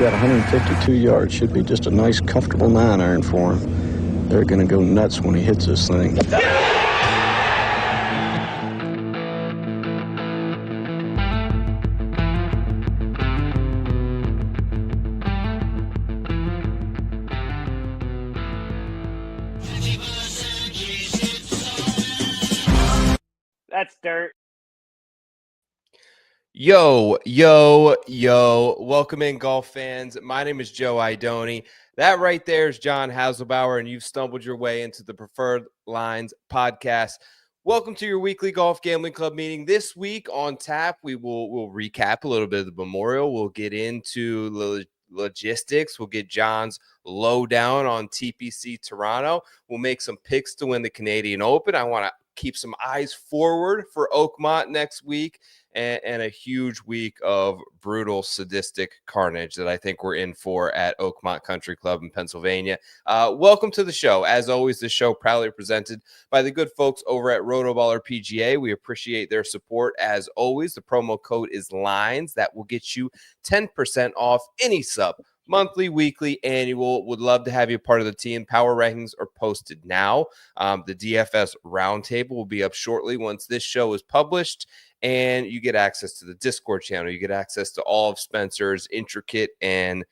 got 152 yards. Should be just a nice, comfortable 9-iron for him. They're going to go nuts when he hits this thing. That's dirt. Yo. Welcome in, golf fans. My name is Joe Idoni. That right there is John Hasselbauer, and you've stumbled your way into the Preferred Lines podcast. Welcome to your weekly Golf Gambling Club meeting. This week on tap, we'll recap a little bit of the Memorial. We'll get into logistics. We'll get John's lowdown on TPC Toronto. We'll make some picks to win the Canadian Open. I want to keep some eyes forward for Oakmont next week. And a huge week of brutal, sadistic carnage that I think we're in for at Oakmont Country Club in Pennsylvania. Welcome to the show. As always, this show proudly presented by the good folks over at Rotoballer PGA. We appreciate their support. As always, the promo code is LINES. That will get you 10% off any sub. Monthly, weekly, annual. Would love to have you part of the team. Power rankings are posted now. The DFS roundtable will be up shortly once this show is published. And you get access to the Discord channel. You get access to all of Spencer's intricate and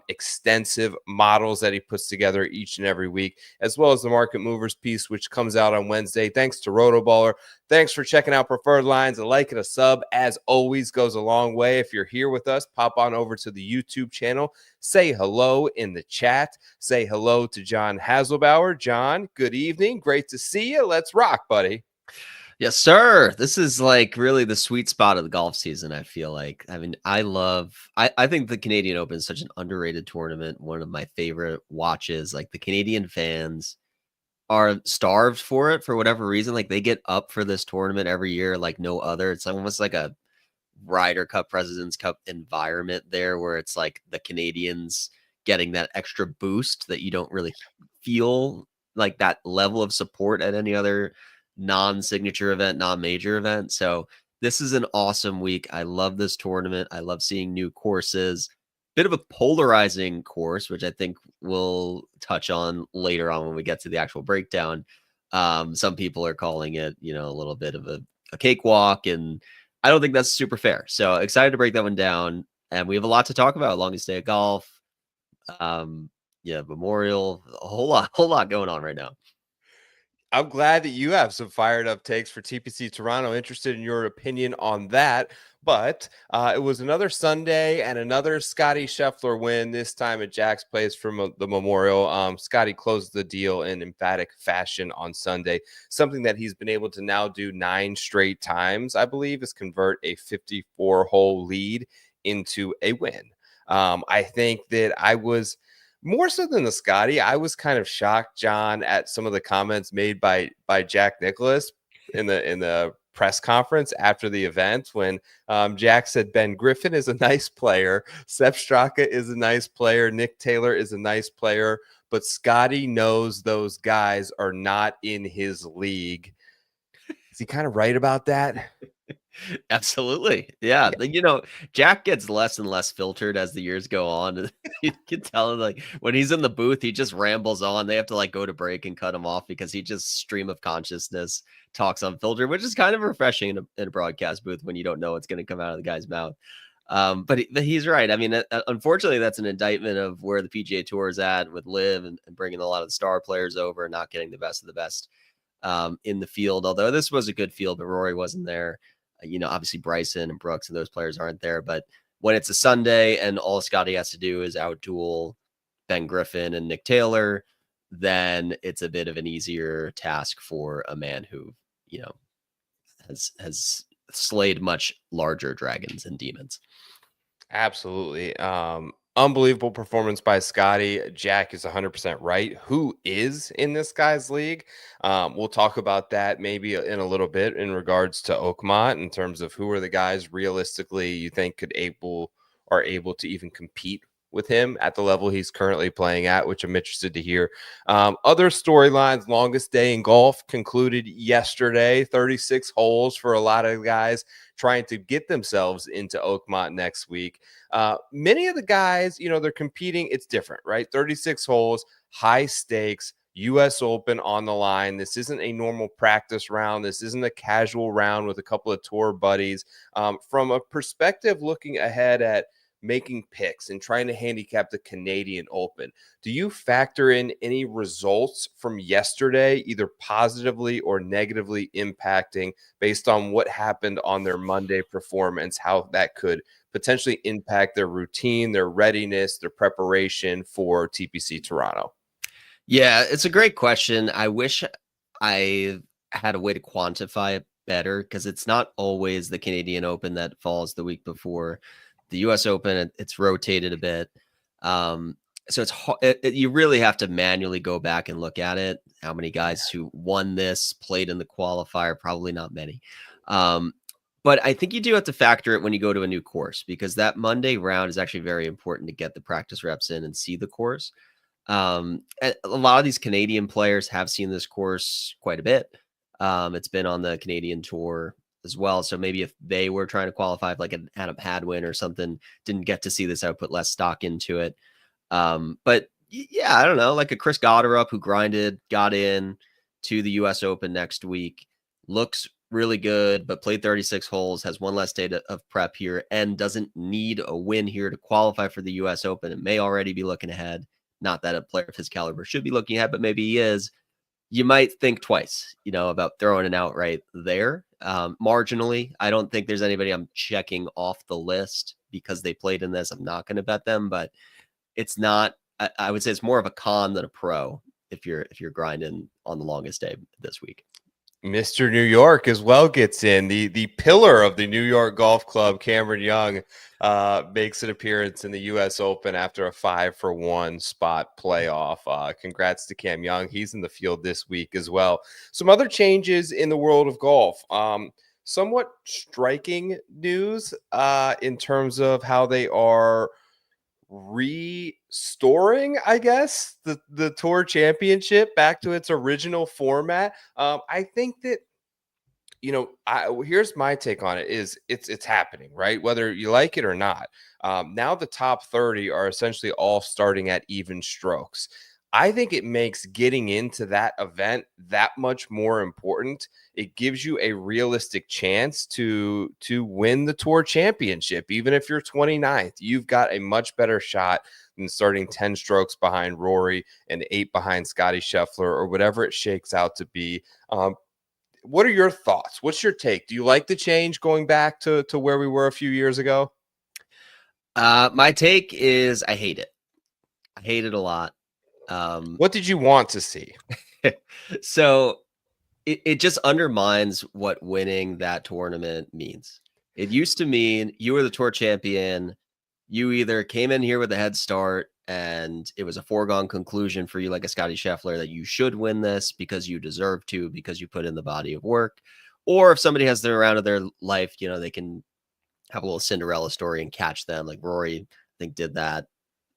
extensive models that he puts together each and every week, as well as the Market Movers piece, which comes out on Wednesday. Thanks to Rotoballer. Thanks for checking out Preferred Lines. A like and a sub, as always, goes a long way. If you're here with us, pop on over to the YouTube channel. Say hello in the chat. Say hello to John Hasselbauer. John, good evening. Great to see you. Let's rock, buddy. Yes, sir. This is like really the sweet spot of the golf season, I feel like. I mean, I think the Canadian Open is such an underrated tournament. One of my favorite watches. Like, the Canadian fans are starved for it for whatever reason. Like, they get up for this tournament every year like no other. It's almost like a Ryder Cup, President's Cup environment there, where it's like the Canadians getting that extra boost that you don't really feel like that level of support at any other non-signature event, non-major event. So this is an awesome week. I love this tournament. I love seeing new courses. Bit of a polarizing course, which I think we'll touch on later on when we get to the actual breakdown. Some people are calling it, a little bit of a cakewalk, and I don't think that's super fair. So excited to break that one down. And we have a lot to talk about. Longest day of golf. Memorial, a whole lot going on right now. I'm glad that you have some fired up takes for TPC Toronto. Interested in your opinion on that. But it was another Sunday and another Scotty Scheffler win, this time at Jack's Place from the Memorial. Scotty closed the deal in emphatic fashion on Sunday. Something that he's been able to now do 9 straight times, I believe, is convert a 54-hole lead into a win. I think that I was... more so than the Scotty, I was kind of shocked, John, at some of the comments made by Jack Nicklaus in the press conference after the event when Jack said Ben Griffin is a nice player, Sepp Straka is a nice player, Nick Taylor is a nice player, but Scotty knows those guys are not in his league. Is he kind of right about that? Absolutely. Yeah. Jack gets less and less filtered as the years go on. You can tell, like, when he's in the booth, he just rambles on. They have to go to break and cut him off because he just stream of consciousness talks unfiltered, which is kind of refreshing in a broadcast booth when you don't know what's going to come out of the guy's mouth. But he's right. I mean, unfortunately, that's an indictment of where the PGA Tour is at with LIV and bringing a lot of the star players over and not getting the best of the best in the field. Although this was a good field, but Rory wasn't there. Obviously Bryson and Brooks and those players aren't there. But when it's a Sunday and all Scotty has to do is out-duel Ben Griffin and Nick Taylor, then it's a bit of an easier task for a man who, has slayed much larger dragons and demons. Absolutely. Unbelievable performance by Scotty. Jack is 100% right. Who is in this guy's league? We'll talk about that maybe in a little bit in regards to Oakmont, in terms of who are the guys realistically you think are able to even compete with him at the level he's currently playing at, which I'm interested to hear. Other storylines, longest day in golf concluded yesterday, 36 holes for a lot of guys trying to get themselves into Oakmont next week. Many of the guys, they're competing. It's different, right? 36 holes, high stakes, U.S. Open on the line. This isn't a normal practice round. This isn't a casual round with a couple of tour buddies. From a perspective looking ahead at making picks and trying to handicap the Canadian Open, do you factor in any results from yesterday, either positively or negatively impacting based on what happened on their Monday performance, how that could potentially impact their routine, their readiness, their preparation for TPC Toronto? Yeah, it's a great question. I wish I had a way to quantify it better, because it's not always the Canadian Open that falls the week before the U.S. Open. It's rotated a bit. So you really have to manually go back and look at it. How many guys who won this played in the qualifier? Probably not many. But I think you do have to factor it when you go to a new course, because that Monday round is actually very important to get the practice reps in and see the course. And a lot of these Canadian players have seen this course quite a bit. It's been on the Canadian Tour as well. So maybe if they were trying to qualify, if like an Adam Hadwin or something didn't get to see this, I would put less stock into it. But yeah, I don't know, like a Chris Gotterup who got in to the U.S. Open next week, looks really good, but played 36 holes, has one less day of prep here, and doesn't need a win here to qualify for the U.S. Open. It may already be looking ahead. Not that a player of his caliber should be looking ahead, but maybe he is. You might think twice, about throwing an outright there. Marginally, I don't think there's anybody I'm checking off the list because they played in this. I'm not going to bet them, but it's not. I would say it's more of a con than a pro if you're grinding on the longest day this week. Mr. New York as well gets in. The pillar of the New York Golf Club, Cameron Young, makes an appearance in the U.S. Open after a 5-for-1 spot playoff. Congrats to Cam Young. He's in the field this week as well. Some other changes in the world of golf. Somewhat striking news in terms of how they are restoring, I guess, the Tour Championship back to its original format. I think that, here's my take on it is it's happening, right? Whether you like it or not. Now the top 30 are essentially all starting at even strokes. I think it makes getting into that event that much more important. It gives you a realistic chance to win the Tour Championship. Even if you're 29th, you've got a much better shot than starting 10 strokes behind Rory and 8 behind Scotty Scheffler or whatever it shakes out to be. What are your thoughts? What's your take? Do you like the change going back to where we were a few years ago? My take is I hate it. I hate it a lot. What did you want to see? So it just undermines what winning that tournament means. It used to mean you were the Tour champion. You either came in here with a head start and it was a foregone conclusion for you, like a Scotty Scheffler, that you should win this because you deserve to, because you put in the body of work. Or if somebody has their round of their life, they can have a little Cinderella story and catch them. Like Rory, I think, did that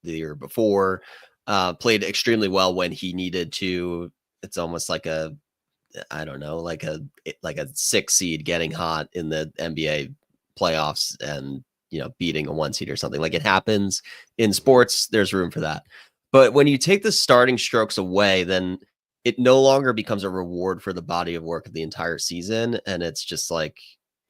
the year before. Played extremely well when he needed to. It's almost like a 6 seed getting hot in the NBA playoffs and beating a 1 seed or something. Like, it happens in sports. There's room for that. But when you take the starting strokes away, then it no longer becomes a reward for the body of work of the entire season, and it's just like,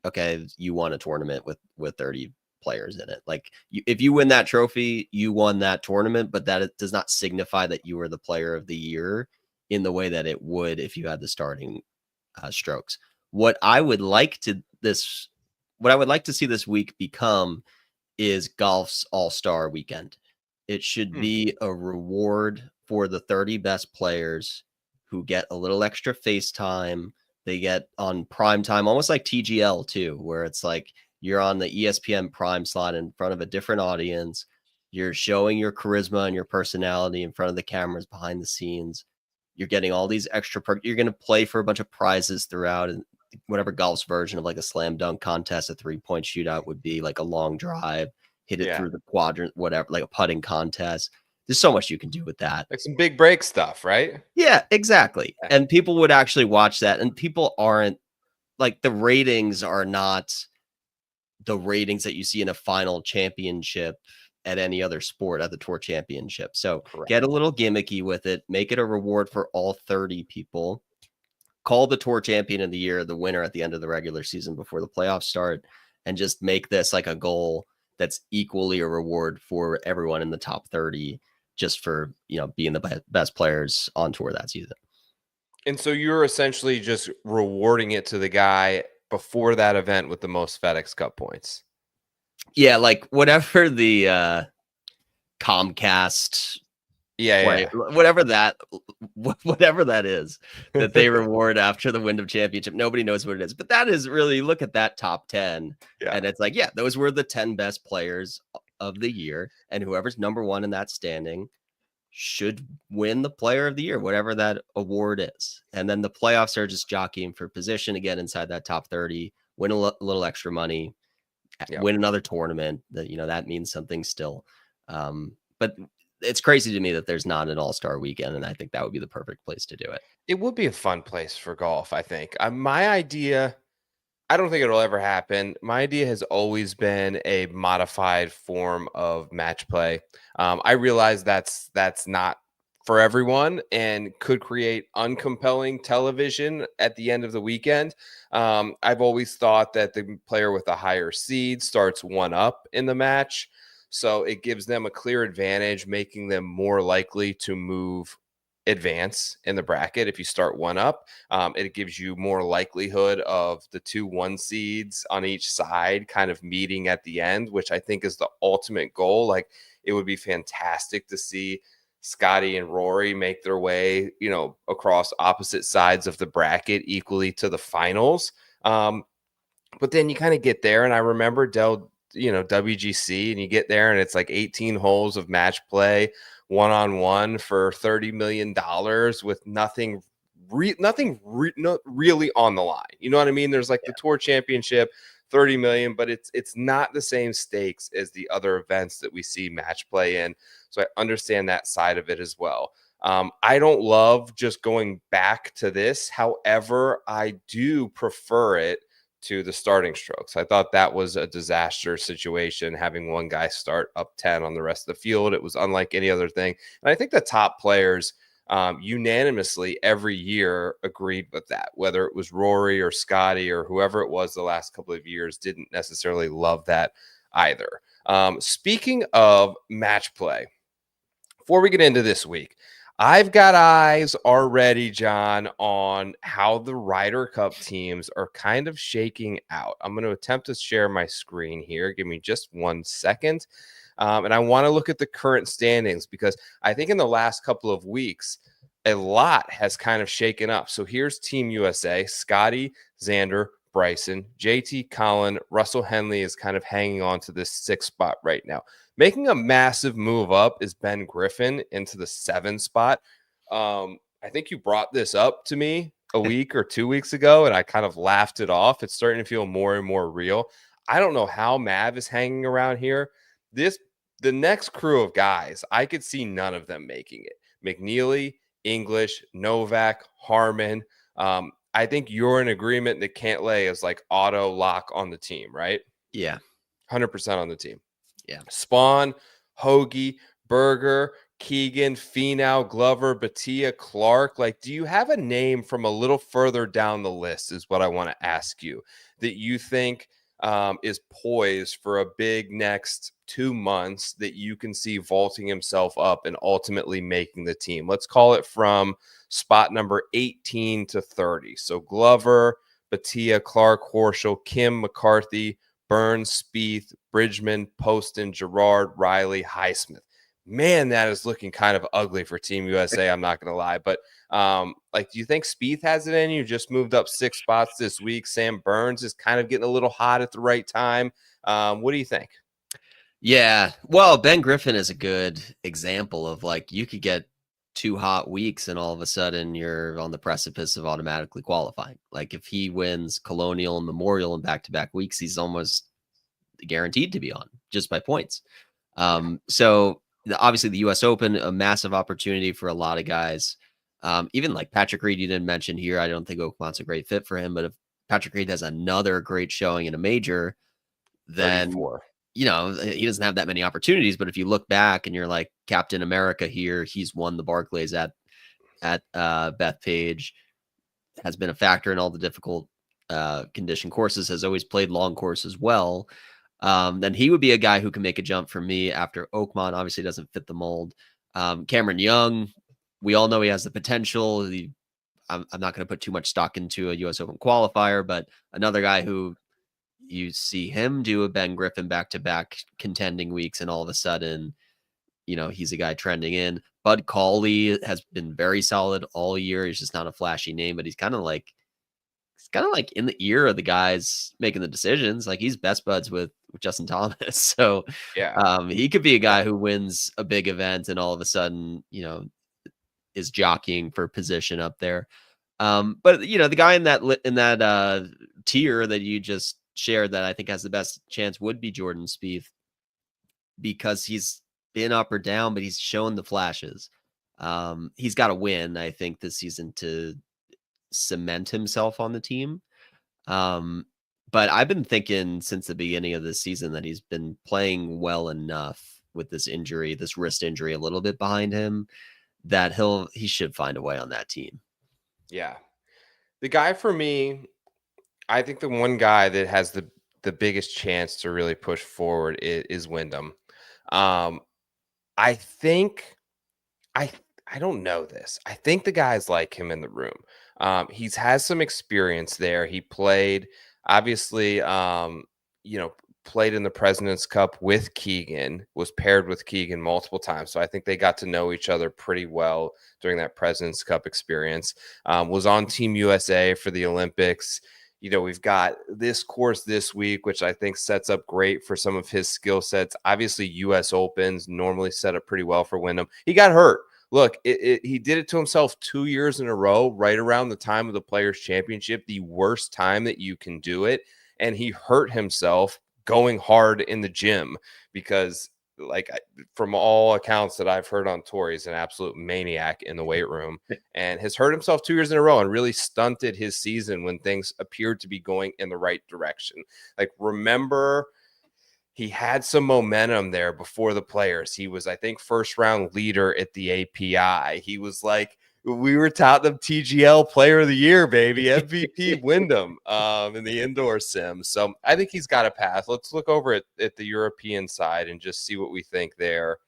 okay, you won a tournament with 30 players in it. Like, if you win that trophy, you won that tournament, but that it does not signify that you were the player of the year in the way that it would if you had the starting strokes. What I would like to see this week become is golf's all-star weekend. It should be a reward for the 30 best players who get a little extra face time. They get on prime time, almost like TGL too, where it's like you're on the ESPN prime slot in front of a different audience. You're showing your charisma and your personality in front of the cameras behind the scenes. You're getting all these extra perks. You're going to play for a bunch of prizes throughout, and whatever golf's version of like a slam dunk contest, a 3-point shootout would be, like a long drive. hit it through the quadrant, whatever, like a putting contest. There's so much you can do with that. Like some big break stuff, right? Yeah, exactly. And people would actually watch that, and people aren't like, the ratings are not the ratings that you see in a final championship at any other sport at the Tour Championship. So get a little gimmicky with it, make it a reward for all 30 people. Call the Tour Champion of the Year the winner at the end of the regular season before the playoffs start, and just make this like a goal that's equally a reward for everyone in the top 30, just for, being the best players on tour that season. And so you're essentially just rewarding it to the guy before that event with the most FedEx Cup points. Yeah, like whatever the Comcast, whatever that is that they reward after the Wyndham Championship. Nobody knows what it is, but that is really, look at that top 10, and it's like, those were the 10 best players of the year, and whoever's number one in that standing should win the Player of the Year, whatever that award is. And then the playoffs are just jockeying for position again inside that top 30, win a little extra money, win another tournament. That means something still. But it's crazy to me that there's not an all-star weekend, and I think that would be the perfect place to do it. It would be a fun place for golf, I think. My idea, I don't think it'll ever happen. My idea has always been a modified form of match play. I realize that's not for everyone and could create uncompelling television at the end of the weekend. I've always thought that the player with a higher seed starts one up in the match, so it gives them a clear advantage, making them more likely to advance in the bracket. If you start one up, it gives you more likelihood of the 2-1 seeds on each side kind of meeting at the end, which I think is the ultimate goal. Like, it would be fantastic to see Scotty and Rory make their way, across opposite sides of the bracket equally to the finals. But then you kind of get there, and I remember WGC, and you get there and it's like 18 holes of match play, one-on-one for $30 million with nothing really on the line. You know what I mean? There's like the Tour Championship, 30 million, but it's not the same stakes as the other events that we see match play in. So I understand that side of it as well. I don't love just going back to this. However, I do prefer it to the starting strokes. I thought that was a disaster situation, having one guy start up 10 on the rest of the field. It was unlike any other thing. And I think the top players unanimously every year agreed with that, whether it was Rory or Scotty or whoever it was the last couple of years, didn't necessarily love that either. Speaking of match play, before we get into this week, I've got eyes already, John, on how the Ryder Cup teams are kind of shaking out. I'm going to attempt to share my screen here. Give me just 1 second. And I want to look at the current standings, because I think in the last couple of weeks, a lot has kind of shaken up. So here's Team USA: Scotty, Xander, Bryson, JT, Colin, Russell Henley is kind of hanging on to this 6th spot right now. Making a massive move up is Ben Griffin into the 7th spot. I think you brought this up to me a week or 2 weeks ago, and I kind of laughed it off. It's starting to feel more and more real. I don't know how Mav is hanging around here. The next crew of guys, I could see none of them making it. McNeely, English, Novak, Harmon. I think you're in agreement that Cantlay is like auto lock on the team, right? Yeah. 100% on the team. Yeah. Spawn, Hoagie, Berger, Keegan, Finau, Glover, Batia, Clark. Like, do you have a name from a little further down the list is what I want to ask you, that you think is poised for a big next 2 months that you can see vaulting himself up and ultimately making the team? Let's call it from spot number 18 to 30. So Glover, Batia, Clark, Horschel, Kim, McCarthy, Burns, Spieth, Bridgman, Poston, Gerard, Riley, Highsmith. Man, that is looking kind of ugly for Team USA. I'm not going to lie. But do you think Spieth has it in you? Just moved up 6 spots this week. Sam Burns is kind of getting a little hot at the right time. What do you think? Yeah. Well, Ben Griffin is a good example of, like, you could get 2 hot weeks and all of a sudden you're on the precipice of automatically qualifying. Like, if he wins Colonial and Memorial in back-to-back weeks, he's almost guaranteed to be on just by points. So obviously the US Open, a massive opportunity for a lot of guys. Even like Patrick Reed, you didn't mention here. I don't think Oakmont's a great fit for him, but if Patrick Reed has another great showing in a major, then 34. he doesn't have that many opportunities. But if you look back and you're like Captain America here, he's won the Barclays at Bethpage, has been a factor in all the difficult condition courses, has always played long courses well. Then he would be a guy who can make a jump for me after Oakmont. Obviously doesn't fit the mold. Cameron Young, we all know he has the potential. I'm not going to put too much stock into a US Open qualifier, but another guy who you see him do a Ben Griffin back-to-back contending weeks, and all of a sudden, he's a guy trending in. Bud Cauley has been very solid all year. He's just not a flashy name, but he's kind of like in the ear of the guys making the decisions. Like he's best buds with Justin Thomas. So Yeah. He could be a guy who wins a big event and all of a sudden, is jockeying for position up there. But the guy in that tier that you just shared that I think has the best chance would be Jordan Spieth, because he's been up or down, but he's shown the flashes. He's got to win, I think, this season to cement himself on the team. But I've been thinking since the beginning of this season that he's been playing well enough with this injury, this wrist injury, a little bit behind him, that he should find a way on that team. Yeah. The guy for me, I think the one guy that has the biggest chance to really push forward is Wyndham. I think I don't know this. I think the guys like him in the room. He's has some experience there. He played, obviously, played in the President's Cup with Keegan, was paired with Keegan multiple times. So I think they got to know each other pretty well during that President's Cup experience. Was on Team USA for the Olympics. We've got this course this week, which I think sets up great for some of his skill sets. Obviously, US Opens normally set up pretty well for Wyndham. He got hurt. Look, he did it to himself 2 years in a row, right around the time of the Players' Championship, the worst time that you can do it. And he hurt himself going hard in the gym because, from all accounts that I've heard on tour, he's an absolute maniac in the weight room and has hurt himself 2 years in a row and really stunted his season when things appeared to be going in the right direction. Remember, he had some momentum there before the Players. He was, I think, first round leader at the API. He was we were touting him TGL Player of the Year, baby, MVP Wyndham in the indoor sim. So I think he's got a path. Let's look over at the European side and just see what we think there.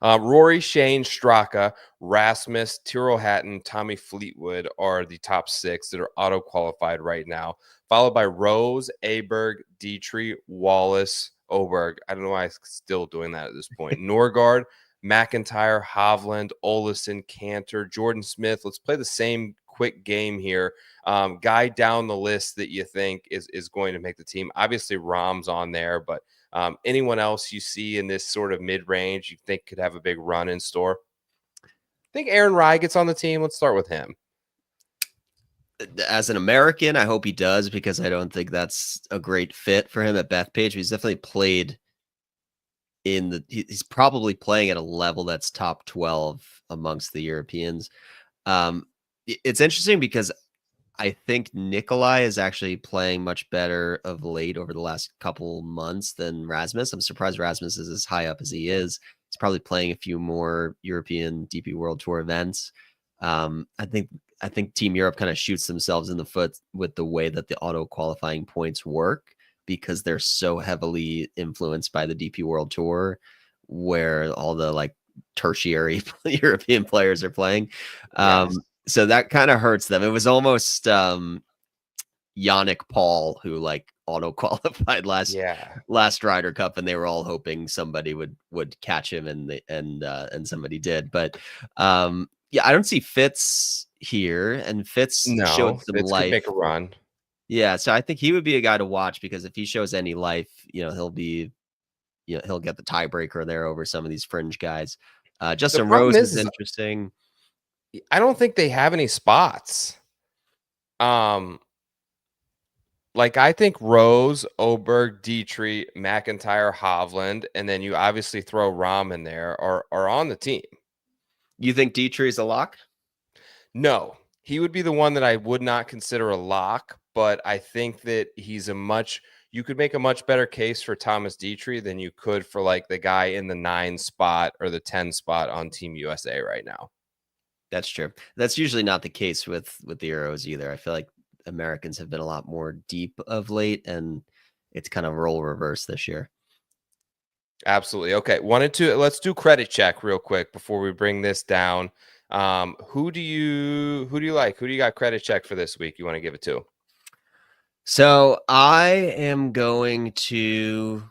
Rory, Shane, Straka, Rasmus, Tyrrell Hatton, Tommy Fleetwood are the top 6 that are auto-qualified right now, followed by Rose, Aberg, Dietrich, Wallace, Oberg. I don't know why I'm still doing that at this point. Norgard, McIntyre, Hovland, Olesen, Cantor, Jordan Smith. Let's play the same quick game here. Guy down the list that you think is going to make the team. Obviously, Rahm's on there, but anyone else you see in this sort of mid-range you think could have a big run in store? I think Aaron Rai gets on the team. Let's start with him. As an American, I hope he does, because I don't think that's a great fit for him at Bethpage. He's definitely played he's probably playing at a level that's top 12 amongst the Europeans. It's interesting because I think Nikolai is actually playing much better of late over the last couple months than Rasmus. I'm surprised Rasmus is as high up as he is. He's probably playing a few more European DP World Tour events. I think Team Europe kind of shoots themselves in the foot with the way that the auto qualifying points work, because they're so heavily influenced by the DP World Tour, where all the tertiary European players are playing. Yes. So that kind of hurts them. It was almost Yannick Paul who auto qualified last Ryder Cup, and they were all hoping somebody would catch him, and somebody did. But I don't see Fitz here, and Fitz showed some Fitz life. could make a run. Yeah, so I think he would be a guy to watch, because if he shows any life, he'll get the tiebreaker there over some of these fringe guys. Justin Rose is interesting. I don't think they have any spots. Like, I think Rose, Oberg, Dietrich, McIntyre, Hovland, and then you obviously throw Rahm in there are on the team. You think Dietrich is a lock? No, he would be the one that I would not consider a lock, but I think that you could make a much better case for Thomas Dietrich than you could for like the guy in the 9 spot or the 10 spot on Team USA right now. That's true. That's usually not the case with the Euros either. I feel like Americans have been a lot more deep of late, and it's kind of role reverse this year. Absolutely. Okay. Let's do credit check real quick before we bring this down. Who do you like? Who do you got credit check for this week? You want to give it to? So I am going to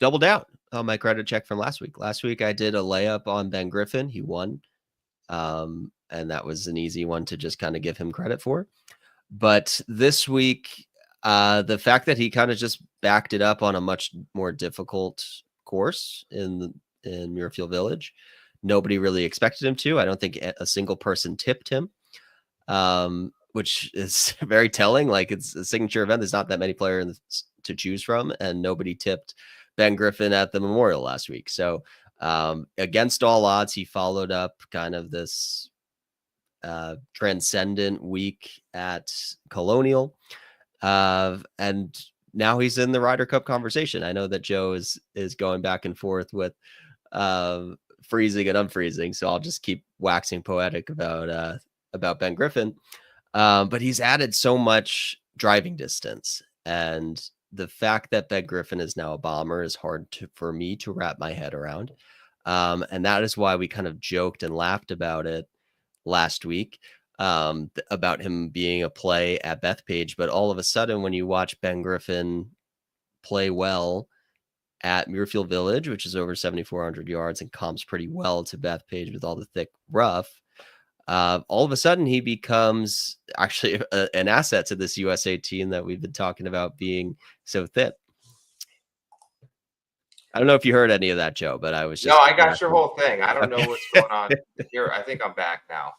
double down on my credit check from last week. Last week I did a layup on Ben Griffin. He won. And that was an easy one to just kind of give him credit for. But this week, the fact that he kind of just backed it up on a much more difficult course in Muirfield Village, nobody really expected him to. I don't think a single person tipped him, which is very telling. Like, it's a signature event. There's not that many players to choose from, and nobody tipped Ben Griffin at the Memorial last week. So against all odds, he followed up kind of this transcendent week at Colonial, and now he's in the Ryder Cup conversation. I know that Joe is going back and forth with freezing and unfreezing, so I'll just keep waxing poetic about Ben Griffin. But he's added so much driving distance, and the fact that Ben Griffin is now a bomber is hard for me to wrap my head around. And that is why we kind of joked and laughed about it last week, about him being a play at Bethpage. But all of a sudden, when you watch Ben Griffin play well at Muirfield Village, which is over 7,400 yards and comps pretty well to Bethpage with all the thick rough, all of a sudden he becomes actually an asset to this USA team that we've been talking about being so thin. I don't know if you heard any of that, Joe, but I was just... No, I got your whole thing. I don't know what's going on here. I think I'm back now.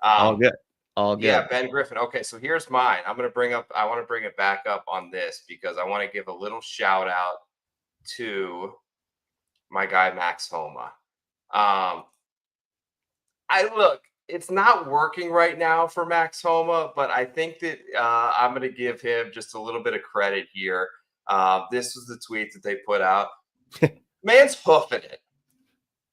All good. All good. Yeah, Ben Griffin. Okay, so here's mine. I want to bring it back up on this because I want to give a little shout out to my guy, Max Homa. It's not working right now for Max Homa, but I think that I'm going to give him just a little bit of credit here. This was the tweet that they put out. Man's hoofing it.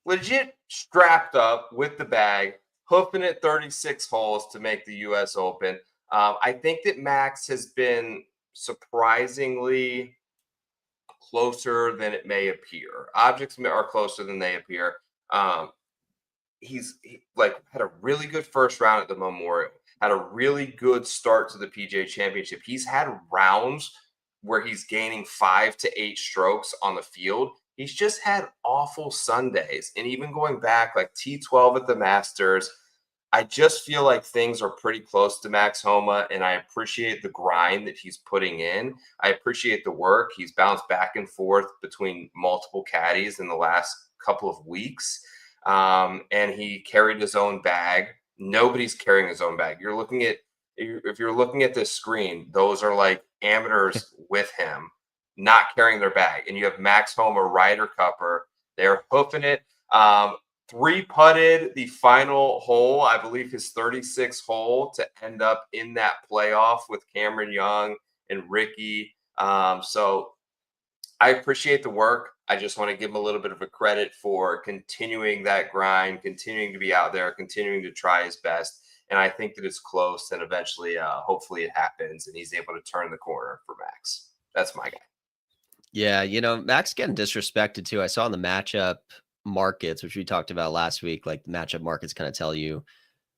Legit strapped up with the bag, hoofing it 36 holes to make the U.S. Open. I think that Max has been surprisingly closer than it may appear. Objects are closer than they appear. He's had a really good first round at the Memorial, had a really good start to the PGA Championship. He's had rounds where he's gaining 5 to 8 strokes on the field. He's just had awful Sundays. And even going back like T12 at the Masters, I just feel like things are pretty close to Max Homa, and I appreciate the grind that he's putting in. I appreciate the work. He's bounced back and forth between multiple caddies in the last couple of weeks, and he carried his own bag. Nobody's carrying his own bag. If you're looking at this screen, those are like amateurs with him not carrying their bag. And you have Max Homa, Ryder Cupper. They're hoofing it. 3-putted the final hole, I believe his 36th hole, to end up in that playoff with Cameron Young and Ricky. So I appreciate the work. I just want to give him a little bit of a credit for continuing that grind, continuing to be out there, continuing to try his best. And I think that it's close, and eventually, hopefully it happens, and he's able to turn the corner for Max. That's my guy. Yeah, Max getting disrespected too. I saw in the matchup markets, which we talked about last week, like the matchup markets kind of tell you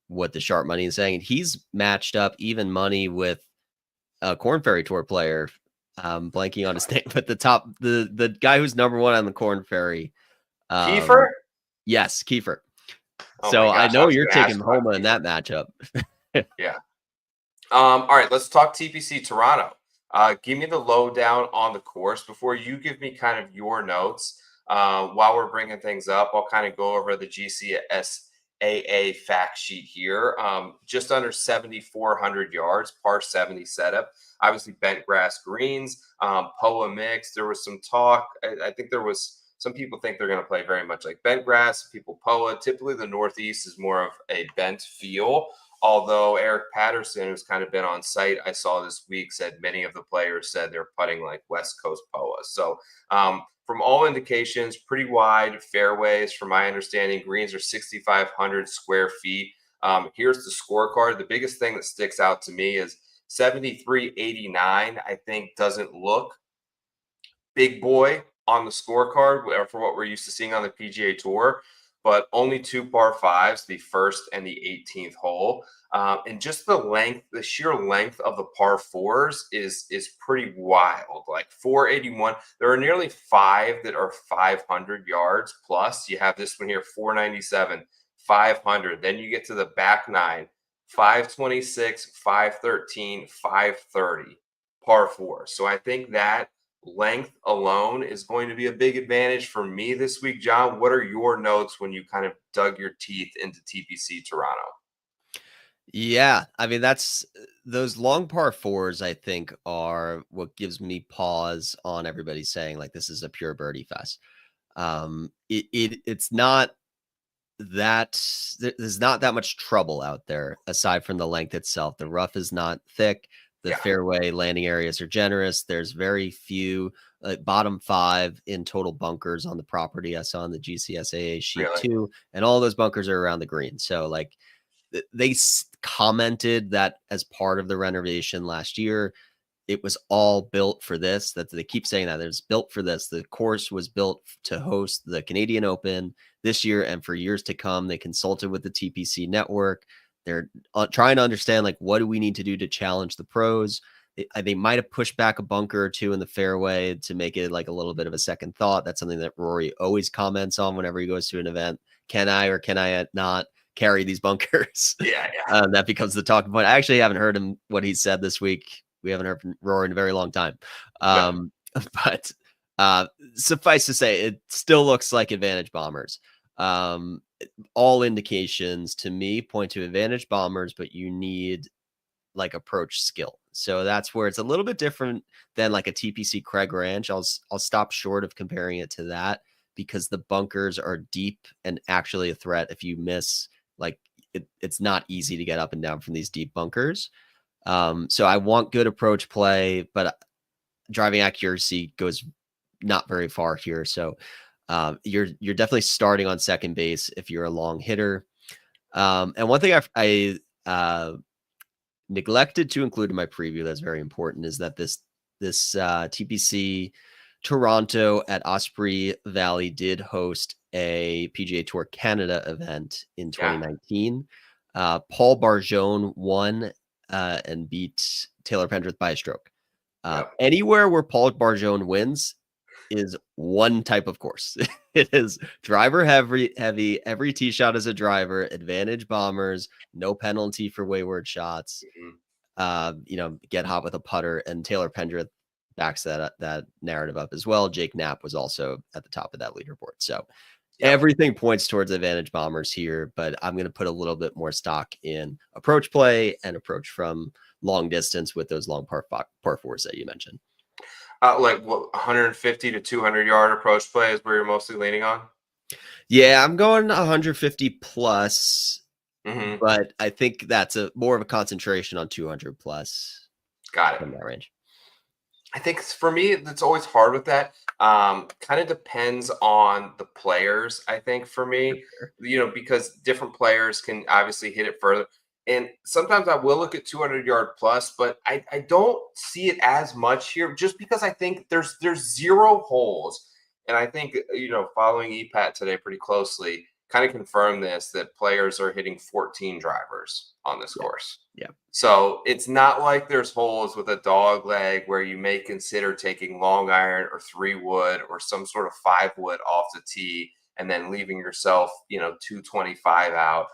what the sharp money is saying. And he's matched up even money with a Corn Ferry Tour player. Blanking on his name, but the guy who's number 1 on the Corn Ferry. Kiefer? Yes, Kiefer. Oh so gosh, I know you're taking Homa in that matchup. Yeah. All right, let's talk TPC Toronto. Give me the lowdown on the course before you give me kind of your notes. While we're bringing things up, I'll kind of go over the GCSA AA fact sheet here. Just under 7,400 yards, par 70 setup. Obviously, bent grass greens, POA mix. There was some talk. I think there was some people think they're going to play very much like bent grass. People POA. Typically, the Northeast is more of a bent feel. Although Eric Patterson, who's kind of been on site, I saw this week, said many of the players said they're putting like West Coast POA. So from all indications, pretty wide fairways. From my understanding, greens are 6,500 square feet. Here's the scorecard. The biggest thing that sticks out to me is 73.89. I think doesn't look big boy on the scorecard for what we're used to seeing on the PGA Tour, but only 2 par fives, the first and the 18th hole. And just the sheer length of the par fours is pretty wild. Like 481, there are nearly 5 that are 500 yards plus. You have this one here, 497, 500. Then you get to the back 9, 526, 513, 530 par 4. So I think that length alone is going to be a big advantage for me this week. John, what are your notes when you kind of dug your teeth into TPC Toronto? Yeah, I mean, that's those long par fours, I think, are what gives me pause on everybody saying like this is a pure birdie fest. It's not that there's not that much trouble out there aside from the length itself. The rough is not thick. The fairway landing areas are generous. There's very few bottom 5 in total bunkers on the property. I saw on the GCSAA sheet too, and all those bunkers are around the green. So like they commented that as part of the renovation last year, it was all built for this, that they keep saying that it's built for this. The course was built to host the Canadian Open this year. And for years to come, they consulted with the TPC network. They're trying to understand, like, what do we need to do to challenge the pros? They might have pushed back a bunker or two in the fairway to make it like a little bit of a second thought. That's something that Rory always comments on whenever he goes to an event. Can I or can I not carry these bunkers? That becomes the talking point. I actually haven't heard what he said this week. We haven't heard from Rory in a very long time. But suffice to say, it still looks like advantage bombers. All indications to me point to advantage bombers, but you need like approach skill. So that's where it's a little bit different than like a TPC Craig Ranch. I'll stop short of comparing it to that because the bunkers are deep and actually a threat. If you miss, like it's not easy to get up and down from these deep bunkers. So I want good approach play, but driving accuracy goes not very far here. So you're definitely starting on second base if you're a long hitter. And one thing I neglected to include in my preview that's very important is that this TPC Toronto at Osprey Valley did host a PGA Tour Canada event in 2019. Paul Barjone won and beat Taylor Pendrith by a stroke. Anywhere where Paul Barjone wins is one type of course. It is driver heavy. Every tee shot is a driver. Advantage bombers. No penalty for wayward shots. Get hot with a putter. And Taylor Pendrith backs that narrative up as well. Jake Knap was also at the top of that leaderboard. So everything points towards advantage bombers here, but I'm going to put a little bit more stock in approach play and approach from long distance with those long par fours that you mentioned. Like what, 150 to 200 yard approach play is where you're mostly leaning on? Yeah, I'm going 150 plus, but I think that's more of a concentration on 200 plus. Got it. In that range. I think for me, it's always hard with that. Kind of depends on the players, I think, for me, because different players can obviously hit it further. And sometimes I will look at 200 yard plus, but I don't see it as much here just because I think there's 0 holes. And I think, following EPAT today pretty closely, kind of confirmed this, that players are hitting 14 drivers on this course. Yeah. So it's not like there's holes with a dog leg where you may consider taking long iron or 3-wood or some sort of 5-wood off the tee and then leaving yourself, 225 out.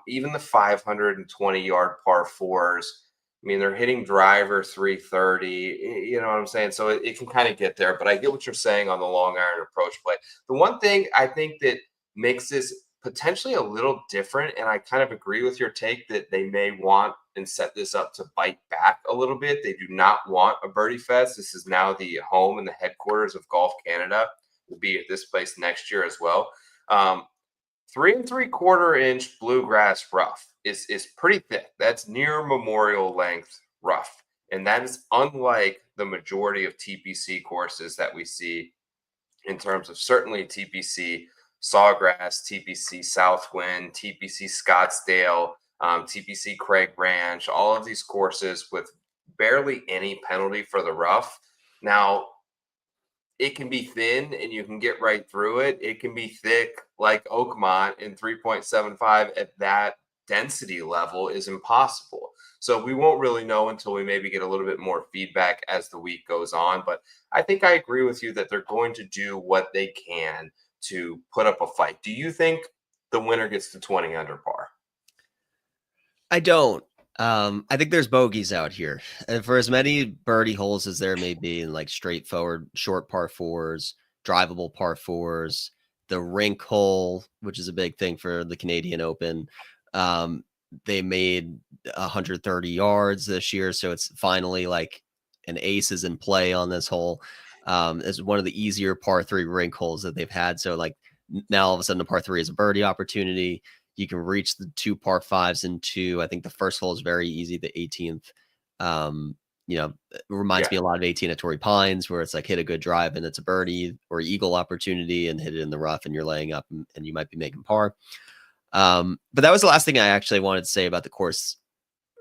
Even the 520 yard par fours, I mean, they're hitting driver 330, you know what I'm saying? So it can kind of get there, but I get what you're saying on the long iron approach play. The one thing I think that makes this potentially a little different. And I kind of agree with your take that they may want and set this up to bite back a little bit. They do not want a birdie fest. This is now the home and the headquarters of Golf Canada. Will be at this place next year as well. 3 3/4 inch bluegrass rough is pretty thick. That's near memorial length rough. And that is unlike the majority of TPC courses that we see in terms of certainly TPC Sawgrass, TPC Southwind, TPC Scottsdale, TPC Craig Ranch, all of these courses with barely any penalty for the rough. Now, it can be thin and you can get right through it. It can be thick like Oakmont, and 3.75 at that density level is impossible. So we won't really know until we maybe get a little bit more feedback as the week goes on. But I think I agree with you that they're going to do what they can to put up a fight. Do you think the winner gets to 20 under par? I don't. I think there's bogeys out here. And for as many birdie holes as there may be in like straightforward short par fours, drivable par fours, the rink hole, which is a big thing for the Canadian Open. They made 130 yards this year, so it's finally like an ace is in play on this hole. It's one of the easier par 3 rink holes that they've had. So like now all of a sudden the par 3 is a birdie opportunity. You can reach the 2 par 5s in 2. I think the first hole is very easy. The 18th, it reminds me a lot of 18 at Torrey Pines, where it's like hit a good drive and it's a birdie or eagle opportunity and hit it in the rough and you're laying up and you might be making par. But that was the last thing I actually wanted to say about the course.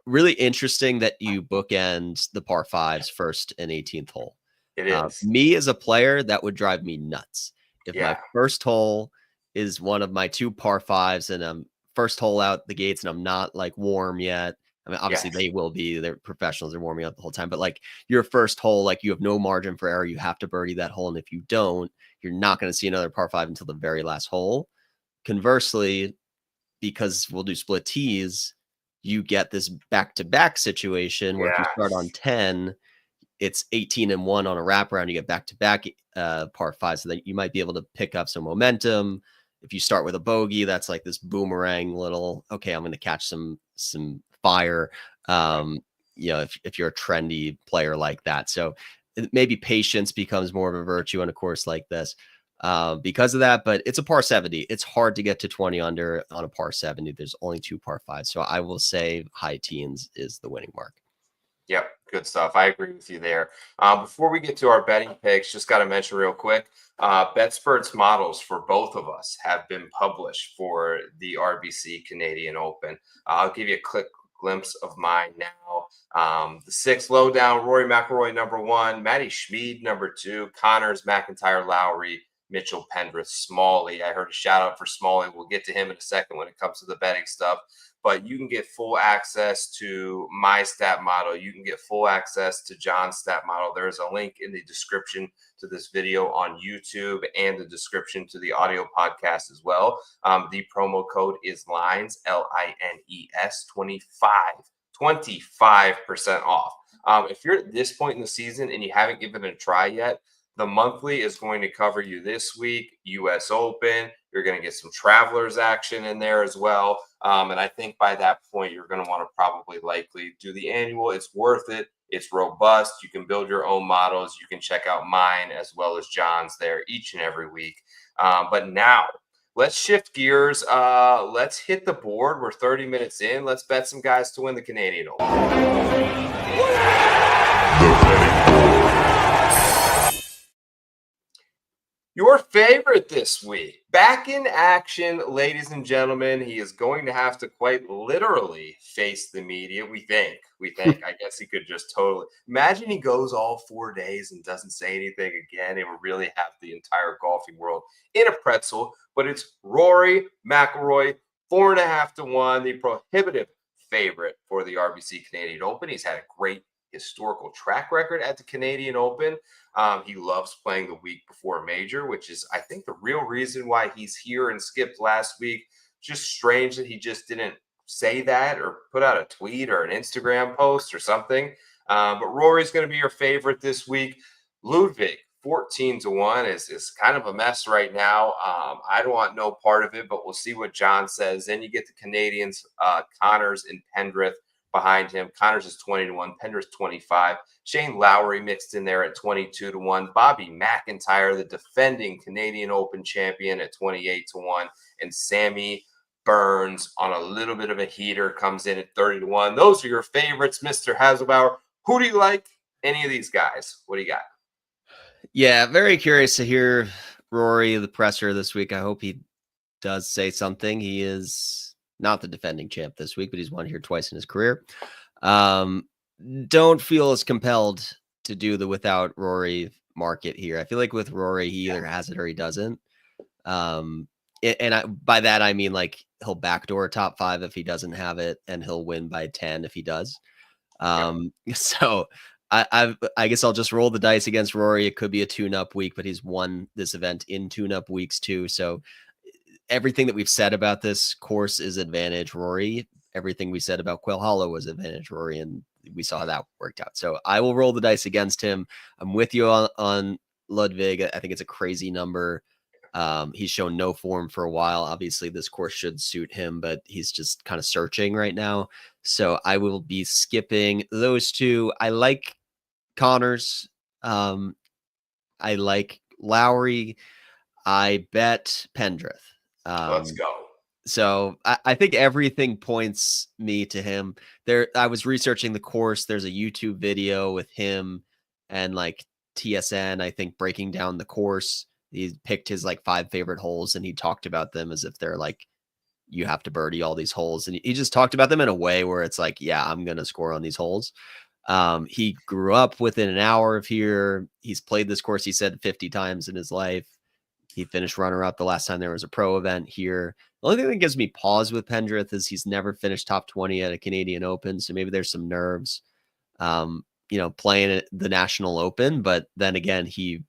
Really interesting that you bookend the par 5s first and 18th hole. It is. Me as a player, that would drive me nuts. If my first hole is one of my 2 par 5s and I'm first hole out the gates and I'm not like warm yet. I mean, obviously they will be, they're professionals, they're warming up the whole time, but like your first hole, like you have no margin for error. You have to birdie that hole. And if you don't, you're not going to see another par 5 until the very last hole. Conversely, because we'll do split tees, you get this back-to-back situation where if you start on 10, it's 18 and 1 on a wraparound. You get back-to-back par 5, so that you might be able to pick up some momentum. If you start with a bogey, that's like this boomerang little, okay, I'm going to catch some fire. If you're a trendy player like that. So maybe patience becomes more of a virtue on a course like this because of that, but it's a par 70. It's hard to get to 20 under on a par 70. There's only 2 par 5s. So I will say high teens is the winning mark. Yep, good stuff. I agree with you there. Before we get to our betting picks, just got to mention real quick, Betsford's models for both of us have been published for the RBC Canadian Open. I'll give you a quick glimpse of mine now. The 6 lowdown, Rory McIlroy #1, Matty Schmid #2, Connors, McIntyre, Lowry, Mitchell, Pendrith, Smalley. I heard a shout out for Smalley. We'll get to him in a second when it comes to the betting stuff. But you can get full access to my stat model. You can get full access to John's stat model. There's a link in the description to this video on YouTube and the description to the audio podcast as well. The promo code is LINES, LINES 25% off. If you're at this point in the season and you haven't given it a try yet, the monthly is going to cover you this week, US Open. You're going to get some Travelers action in there as well. And I think by that point, you're going to want to probably likely do the annual. It's worth it. It's robust. You can build your own models. You can check out mine as well as John's there each and every week. But now let's shift gears. Let's hit the board. We're 30 minutes in. Let's bet some guys to win the Canadian Open. Your favorite this week, back in action, ladies and gentlemen. He is going to have to quite literally face the media. We think. I guess he could just totally imagine he goes all 4 days and doesn't say anything again. It would really have the entire golfing world in a pretzel. But it's Rory McIlroy, 4.5 to 1, the prohibitive favorite for the RBC Canadian Open. He's had a great historical track record at the Canadian Open. He loves playing the week before a major, which is, I think, the real reason why he's here and skipped last week. Just strange that he just didn't say that or put out a tweet or an Instagram post or something. But Rory's going to be your favorite this week. Ludwig, 14-1 is kind of a mess right now. I don't want no part of it, but we'll see what John says. Then you get the Canadians, Connors and Pendrith behind him. Connors is 20-1, Pendrith 25. Shane Lowry mixed in there at 22-1. Bobby McIntyre, the defending Canadian Open champion, at 28-1, and Sammy Burns on a little bit of a heater comes in at 30-1. Those are your favorites, Mr. Hasselbauer. Who do you like? Any of these guys? What do you got? Yeah, very curious to hear Rory, the presser this week. I hope he does say something. He is not the defending champ this week, but he's won here twice in his career. Don't feel as compelled to do the without Rory market here. I feel like with Rory, he either has it or he doesn't. By that, I mean, like, he'll backdoor top 5 if he doesn't have it, and he'll win by 10 if he does. So I guess I'll just roll the dice against Rory. It could be a tune-up week, but he's won this event in tune-up weeks too. So everything that we've said about this course is advantage Rory. Everything we said about Quail Hollow was advantage Rory, and we saw how that worked out. So I will roll the dice against him. I'm with you on Ludwig. I think it's a crazy number. He's shown no form for a while. Obviously, this course should suit him, but he's just kind of searching right now. So I will be skipping those two. I like Connors. I like Lowry. I bet Pendrith. Let's go. So I think everything points me to him. I was researching the course. There's a YouTube video with him and like TSN, I think, breaking down the course. He picked his like 5 favorite holes, and he talked about them as if they're like, you have to birdie all these holes. And he just talked about them in a way where it's like, yeah, I'm going to score on these holes. He grew up within an hour of here. He's played this course, he said, 50 times in his life. He finished runner-up the last time there was a pro event here. The only thing that gives me pause with Pendrith is he's never finished top 20 at a Canadian Open, so maybe there's some nerves, playing at the National Open. But then again, he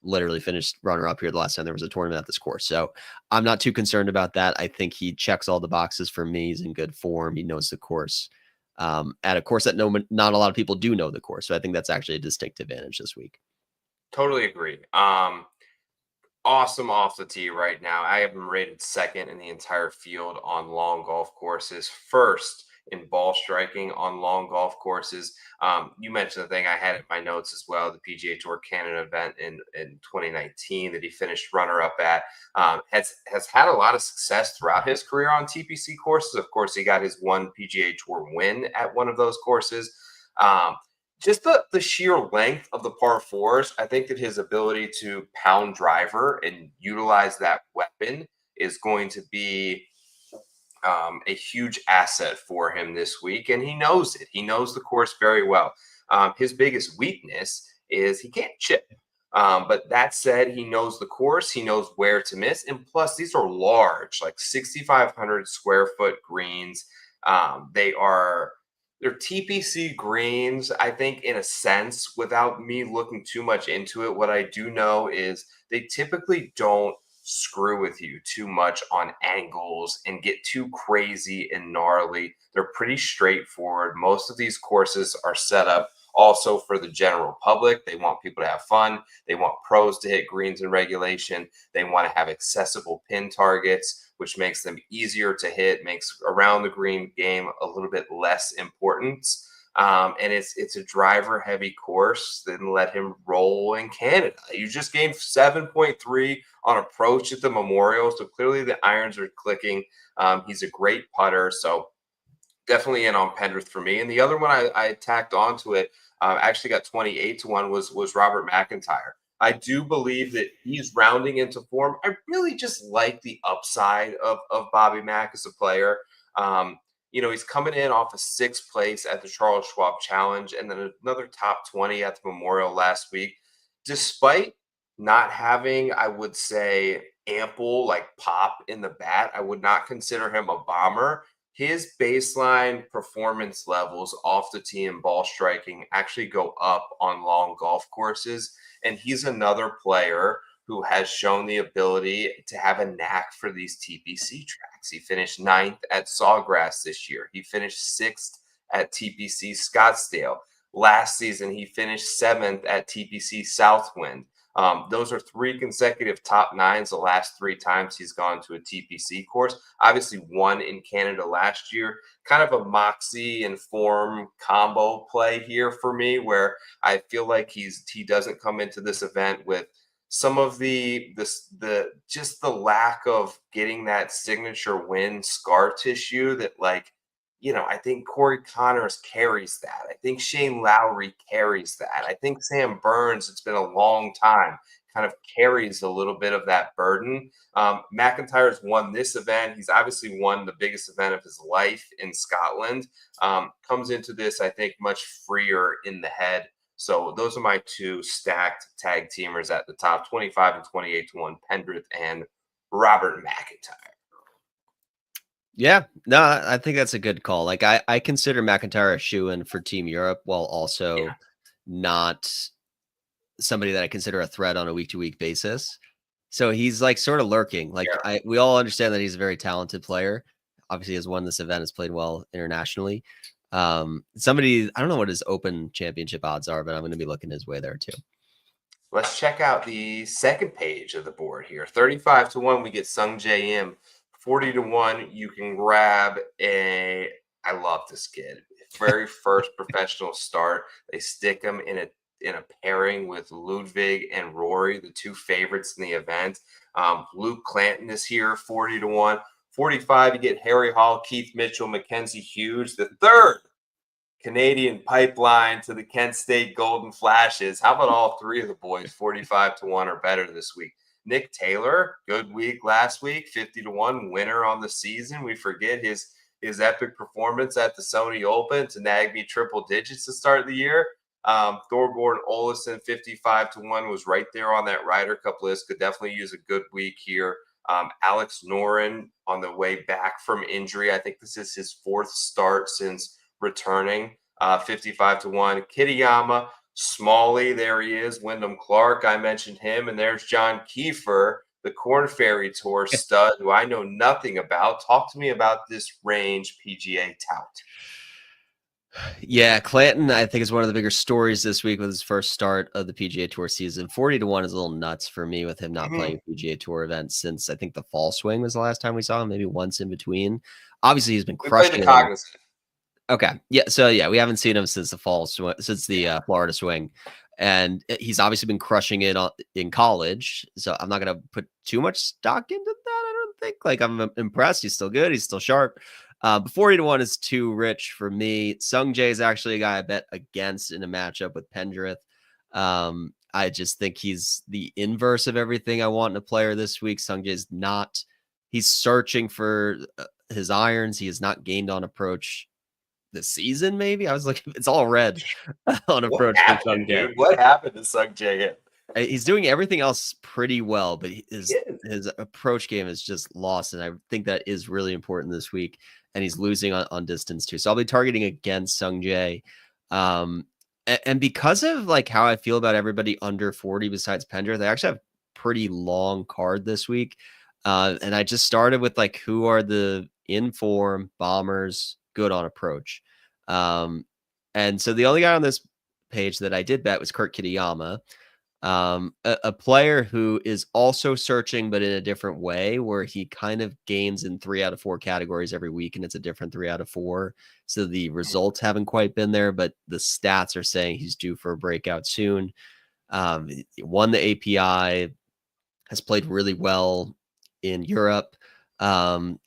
literally finished runner-up here the last time there was a tournament at this course. So I'm not too concerned about that. I think he checks all the boxes for me. He's in good form. He knows the course. At a course that not a lot of people do know the course. So I think that's actually a distinct advantage this week. Totally agree. Awesome off the tee right now. I have him rated second in the entire field on long golf courses, first in ball striking on long golf courses. You mentioned the thing I had in my notes as well, the PGA Tour Canada event in 2019 that he finished runner-up at. Has had a lot of success throughout his career on TPC courses. Of course, he got his one PGA Tour win at one of those courses. Just the sheer length of the par 4s, I think that his ability to pound driver and utilize that weapon is going to be a huge asset for him this week, and he knows it. He knows the course very well. His biggest weakness is he can't chip. But that said, he knows the course. He knows where to miss. And plus, these are large, like 6,500 square foot greens. They're TPC greens, I think, in a sense, without me looking too much into it. What I do know is they typically don't screw with you too much on angles and get too crazy and gnarly. They're pretty straightforward. Most of these courses are set up also for the general public. They want people to have fun. They want pros to hit greens in regulation. They want to have accessible pin targets, which makes them easier to hit, makes around the green game a little bit less important. And it's a driver heavy course. Then let him roll in Canada. You just gained 7.3 on approach at the Memorial. So clearly the irons are clicking. He's a great putter. So definitely in on Pendrith for me. And the other one I tacked onto it, actually got 28-1 was Robert McIntyre. I do believe that he's rounding into form. I really just like the upside of Bobby Mack as a player. He's coming in off a 6th place at the Charles Schwab Challenge and then another top 20 at the Memorial last week. Despite not having, I would say, ample like pop in the bat, I would not consider him a bomber. His baseline performance levels off the tee and ball striking actually go up on long golf courses. And he's another player who has shown the ability to have a knack for these TPC tracks. He finished 9th at Sawgrass this year. He finished 6th at TPC Scottsdale. Last season, he finished 7th at TPC Southwind. Those are 3 consecutive top 9s the last 3 times he's gone to a TPC course. Obviously, won in Canada last year. Kind of a moxie and form combo play here for me, where I feel like he doesn't come into this event with some of the just the lack of getting that signature win scar tissue that, like, I think Corey Connors carries that. I think Shane Lowry carries that. I think Sam Burns, it's been a long time, kind of carries a little bit of that burden. McIntyre's won this event. He's obviously won the biggest event of his life in Scotland. Comes into this, I think, much freer in the head. So those are my 2 stacked tag teamers at the top, 25 and 28 to 1, Pendrith and Robert McIntyre. Yeah, no, I think that's a good call. Like I consider McIntyre a shoo-in for Team Europe, while also not somebody that I consider a threat on a week-to-week basis. So he's like sort of lurking. Like we all understand that he's a very talented player. Obviously, has won this event, has played well internationally. Somebody, I don't know what his Open Championship odds are, but I'm going to be looking his way there too. Let's check out the second page of the board here. 35 to 1, we get Sung Jae Im. 40 to 1, you can grab I love this kid. Very first professional start. They stick him in a pairing with Ludwig and Rory, the 2 favorites in the event. Luke Clanton is here, 40 to 1. 45, you get Harry Hall, Keith Mitchell, Mackenzie Hughes, the third Canadian pipeline to the Kent State Golden Flashes. How about all 3 of the boys, 45 to 1 or better this week? Nick Taylor, good week last week, 50 to 1, winner on the season. We forget his epic performance at the Sony Open to nag me triple digits to start the year. Thorborn Olesen, 55 to 1, was right there on that Ryder Cup list. Could definitely use a good week here. Alex Noren on the way back from injury. I think this is his 4th start since returning. 55 to 1. Kitayama, Smalley, there he is. Wyndham Clark, I mentioned him. And there's John Kiefer, the Korn Ferry Tour stud, who I know nothing about. Talk to me about this range PGA tout. Yeah, Clanton, I think, is one of the bigger stories this week with his first start of the PGA Tour season. 40 to 1 is a little nuts for me with him not playing a PGA Tour event since I think the fall swing was the last time we saw him, maybe once in between. Obviously, he's been crushing the Cognizant. Okay. Yeah. So yeah, we haven't seen him since the fall since the Florida swing, and he's obviously been crushing it in college. So I'm not gonna put too much stock into that. I don't think. Like, I'm impressed. He's still good. He's still sharp. But 40 to 1 is too rich for me. Sung Jae is actually a guy I bet against in a matchup with Pendrith. I just think he's the inverse of everything I want in a player this week. Sung Jae's not. He's searching for his irons. He has not gained on approach this season. Maybe I was like, it's all red on approach. What happened to Sung Jae? He's doing everything else pretty well, but his approach game is just lost, and I think that is really important this week. And he's losing on distance too, so I'll be targeting against Sung Jae. And because of like how I feel about everybody under 40 besides Pendrith, they actually have a pretty long card this week. And I just started with like, who are the in-form bombers good on approach? And so the only guy on this page that I did bet was Kurt Kitayama, a player who is also searching, but in a different way, where he kind of gains in 3 out of 4 categories every week, and it's a different 3 out of 4. So the results haven't quite been there, but the stats are saying he's due for a breakout soon. He won the API, has played really well in Europe,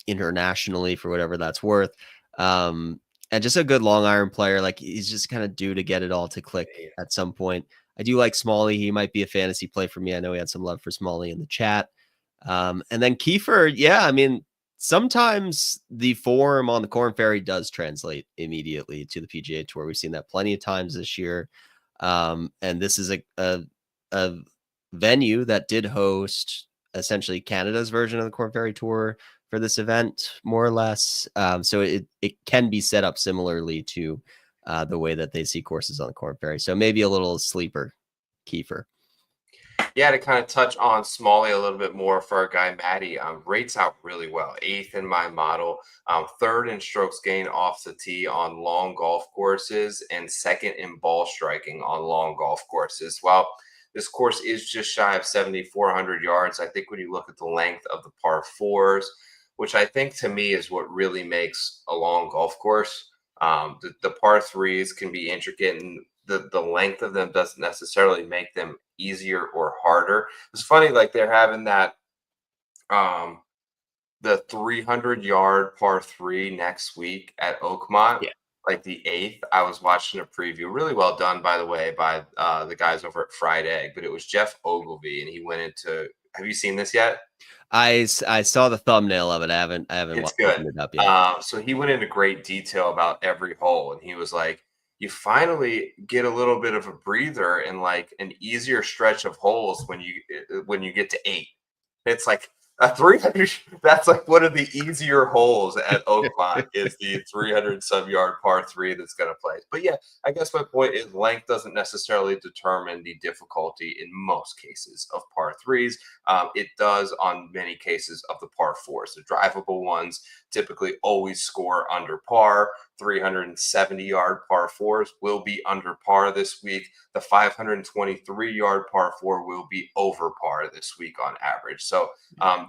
internationally, for whatever that's worth. And just a good long iron player. Like, he's just kind of due to get it all to click at some point. I do like Smalley. He might be a fantasy play for me. I know he had some love for Smalley in the chat. And then Kiefer, yeah, I mean, sometimes the form on the Korn Ferry does translate immediately to the PGA Tour. We've seen that plenty of times this year. And this is a venue that did host essentially Canada's version of the Korn Ferry Tour for this event, more or less. So it can be set up similarly to the way that they see courses on the Korn Ferry. So maybe a little sleeper Kiefer. Yeah, to kind of touch on Smalley a little bit more for our guy Matty, rates out really well. 8th in my model, 3rd in strokes gained off the tee on long golf courses, and 2nd in ball striking on long golf courses. Well, This course is just shy of 7,400 yards. I think when you look at the length of the par fours, which I think to me is what really makes a long golf course. The par threes can be intricate, and the length of them doesn't necessarily make them easier or harder. It's funny, like they're having that the 300-yard par three next week at Oakmont, Yeah. like the 8th. I was watching a preview, really well done, by the way, by the guys over at Fried Egg, but it was Jeff Ogilvy, and he went into. Have you seen this yet? I saw the thumbnail of it. I haven't It's opened good. it up yet. So he went into great detail about every hole, and he was like, "You finally get a little bit of a breather and like an easier stretch of holes when you get to 8. It's like a 300. That's like one of the easier holes at Oakmont is the 300 some yard par three that's going to play. But yeah, I guess my point is length doesn't necessarily determine the difficulty in most cases of par threes. It does on many cases of the par fours. The drivable ones typically always score under par. 370-yard par fours will be under par this week. The 523-yard par four will be over par this week on average. So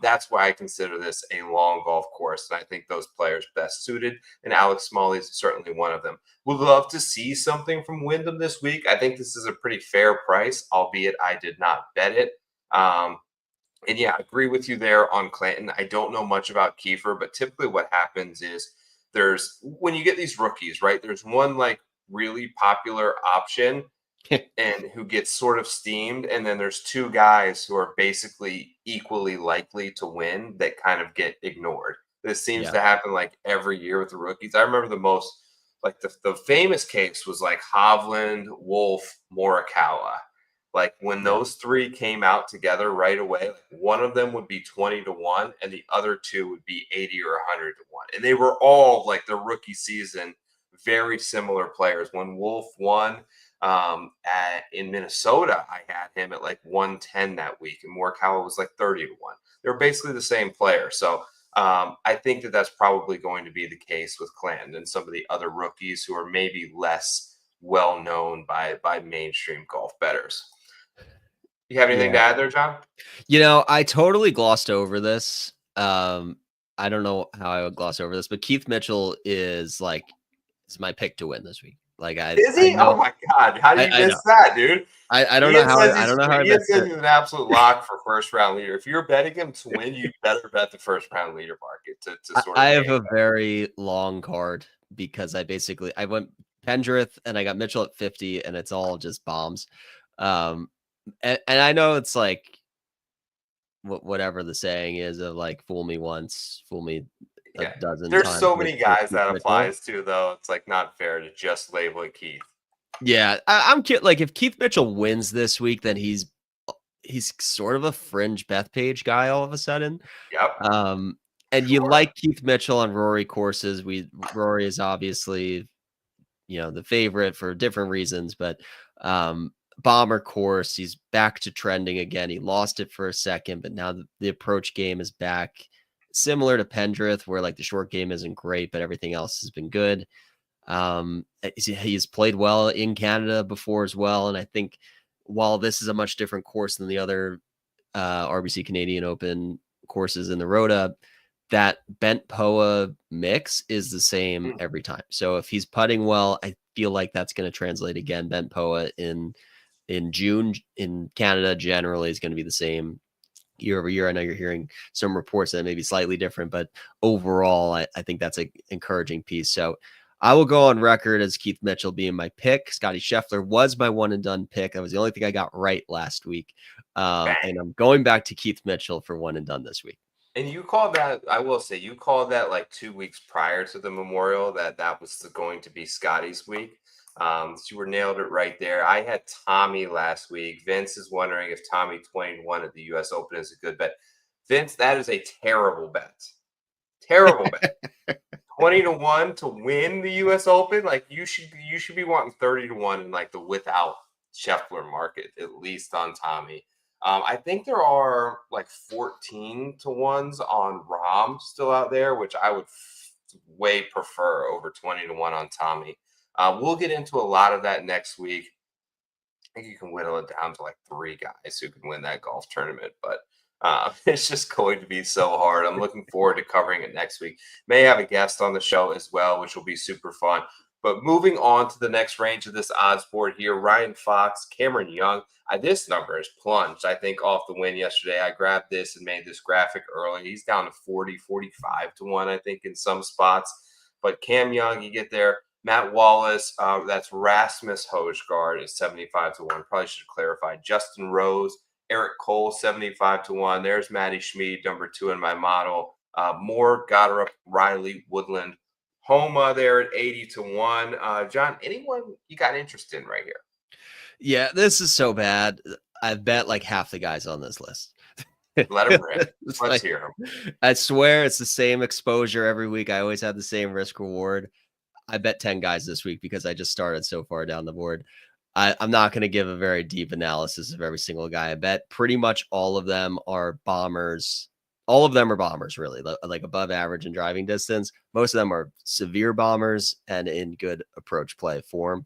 that's why I consider this a long golf course, and I think those players best suited, and Alex Smalley is certainly one of them. Would love to see something from Wyndham this week. I think this is a pretty fair price, albeit I did not bet it. And yeah, I agree with you there on Clanton. I don't know much about Kiefer, but typically what happens is when you get these rookies, right? There's one like really popular option and who gets sort of steamed, and then there's two guys who are basically equally likely to win that kind of get ignored. This seems Yeah. to happen like every year with the rookies. I remember the most like the famous case was like Hovland, Wolf, Morikawa. Like when those three came out together right away, like one of them would be 20-1 and the other two would be 80 or 100-1. And they were all like the rookie season, very similar players. When Wolf won in Minnesota, I had him at like 110 that week, and Morikawa was like 30-1. They're basically the same player. So I think that that's probably going to be the case with Clanton and some of the other rookies who are maybe less well known by mainstream golf bettors. You have anything to add there, John? I totally glossed over this. I don't know how I would gloss over this, but Keith Mitchell is my pick to win this week. Is he? Oh my God! How do you miss that, dude? I don't know how. I don't know how. Ian says he's an absolute lock for first round leader. If you're betting him to win, you better bet the first round leader market to sort of. I have a very long card because I went Pendrith and I got Mitchell at 50, and it's all just bombs. And I know it's like whatever the saying is of like fool me once, fool me a dozen There's times. so many guys that applies to, though. It's like not fair to just label it Keith. Yeah, I'm like if Keith Mitchell wins this week, then he's sort of a fringe Bethpage guy all of a sudden. Yep. And you like Keith Mitchell on Rory courses. Rory is obviously, the favorite for different reasons, but bomber course, he's back to trending again. He lost it for a second, but now the approach game is back, similar to Pendrith, where like the short game isn't great, but everything else has been good. He's played well in Canada before as well, and I think while this is a much different course than the other RBC Canadian Open courses in the Rota, that bent POA mix is the same every time. So if he's putting well, I feel like that's going to translate again. Bent POA in June in Canada generally is going to be the same year over year. I know you're hearing some reports that may be slightly different, but overall, I think that's an encouraging piece. So I will go on record as Keith Mitchell being my pick. Scotty Scheffler was my one and done pick. That was the only thing I got right last week. And I'm going back to Keith Mitchell for one and done this week. And you called that, I will say, you called that like 2 weeks prior to the Memorial that was going to be Scotty's week. So you were nailed it right there. I had Tommy last week. Vince is wondering if Tommy 21 at the U.S. Open is a good bet. Vince, that is a terrible bet. Terrible bet. 20-1 to win the U.S. Open. Like you should be wanting 30-1 in like the without Scheffler market, at least on Tommy. I think there are like 14-1s on Rahm still out there, which I would way prefer over 20-1 on Tommy. We'll get into a lot of that next week. I think you can whittle it down to like 3 guys who can win that golf tournament, but it's just going to be so hard. I'm looking forward to covering it next week. May have a guest on the show as well, which will be super fun. But moving on to the next range of this odds board here, Ryan Fox, Cameron Young. This number has plunged, I think, off the win yesterday. I grabbed this and made this graphic early. He's down to 40, 45 to 1, I think, in some spots. But Cam Young, you get there. Matt Wallace, that's Rasmus Højgaard is 75 to 1. Probably should have clarified. Justin Rose, Eric Cole, 75 to 1. There's Matty Schmid, number 2 in my model. Moore, Goddard, Riley, Woodland, Homa there at 80 to 1. John, anyone you got interest in right here? Yeah, this is so bad. I've bet like half the guys on this list. Let him rip. Let's hear him. I swear it's the same exposure every week. I always have the same risk reward. I bet 10 guys this week because I just started so far down the board. I'm not going to give a very deep analysis of every single guy. I bet pretty much all of them are bombers. All of them are bombers, really, like above average in driving distance. Most of them are severe bombers and in good approach play form.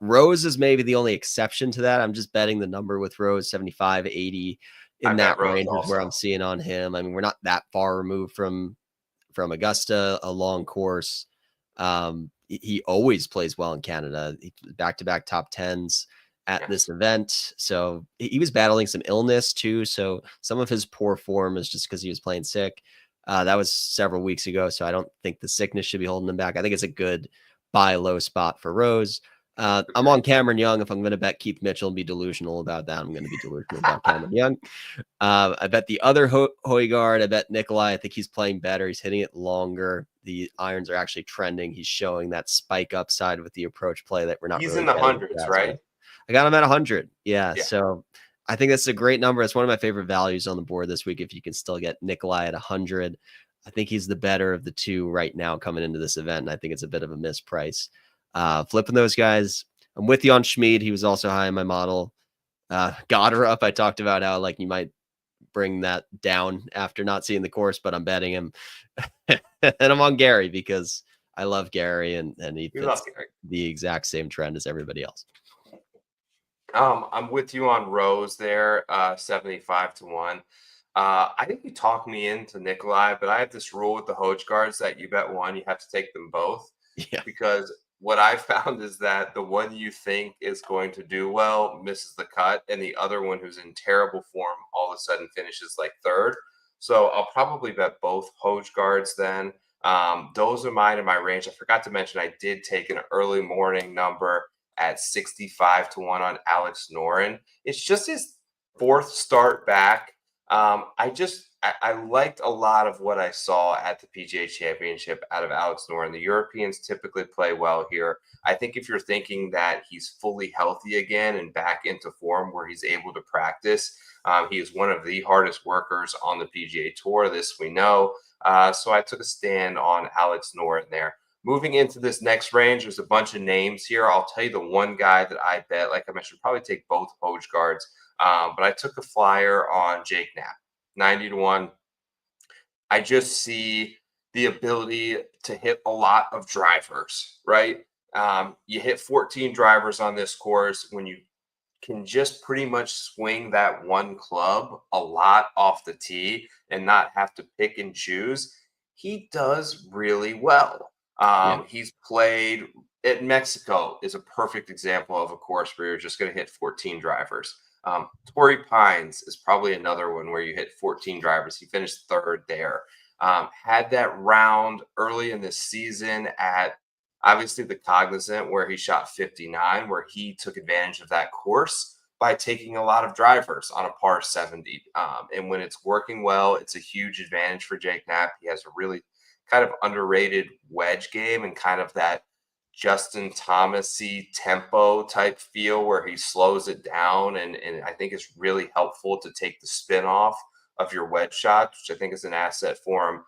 Rose is maybe the only exception to that. I'm just betting the number with Rose, 75, 80 in that range is where I'm seeing on him. I mean, we're not that far removed from Augusta, a long course. He always plays well in Canada. Back-to-back top 10s at this event. So he was battling some illness too. So some of his poor form is just because he was playing sick. That was several weeks ago. So I don't think the sickness should be holding him back. I think it's a good buy low spot for Rose. I'm on Cameron Young. If I'm going to bet Keith Mitchell and be delusional about that, I'm going to be delusional about Cameron Young. I bet the other Højgaard. I bet Nikolai. I think he's playing better. He's hitting it longer. The irons are actually trending. He's showing that spike upside with the approach play that we're not. He's really in the hundreds, right? I got him at 100. Yeah. So I think that's a great number. It's one of my favorite values on the board this week. If you can still get Nikolai at 100, I think he's the better of the two right now coming into this event. And I think it's a bit of a misprice. Flipping those guys. I'm with you on Schmid. He was also high in my model. Goddard up. I talked about how like you might bring that down after not seeing the course, but I'm betting him. And I'm on Gary because I love Gary and he fits the exact same trend as everybody else. I'm with you on Rose there, 75 to 1. I think you talked me into Nikolai, but I have this rule with the Højgaards that you bet one, you have to take them both. Yeah. Because what I found is that the one you think is going to do well misses the cut, and the other one who's in terrible form all of a sudden finishes like third. So I'll probably bet both Højgaards then. Those are mine in my range. I forgot to mention I did take an early morning number at 65 to 1 on Alex Noren. It's just his fourth start back. I liked a lot of what I saw at the PGA Championship out of Alex Noren. The Europeans typically play well here. I think if you're thinking that he's fully healthy again and back into form where he's able to practice, he is one of the hardest workers on the PGA Tour. This we know. So I took a stand on Alex Noren there. Moving into this next range, there's a bunch of names here. I'll tell you the one guy that I bet, like I mentioned, probably take both Højgaards. But I took a flyer on Jake Knap, 90 to 1. I just see the ability to hit a lot of drivers, right? You hit 14 drivers on this course when you can just pretty much swing that one club a lot off the tee and not have to pick and choose. He does really well. He's played at Mexico is a perfect example of a course where you're just going to hit 14 drivers. Torrey Pines is probably another one where you hit 14 drivers. He finished third there. Had that round early in the season at obviously the Cognizant where he shot 59, where he took advantage of that course by taking a lot of drivers on a par 70. And when it's working well, it's a huge advantage for Jake Knapp. He has a really kind of underrated wedge game and kind of that Justin Thomas-y tempo type feel where he slows it down. And I think it's really helpful to take the spin off of your wedge shot, which I think is an asset for him.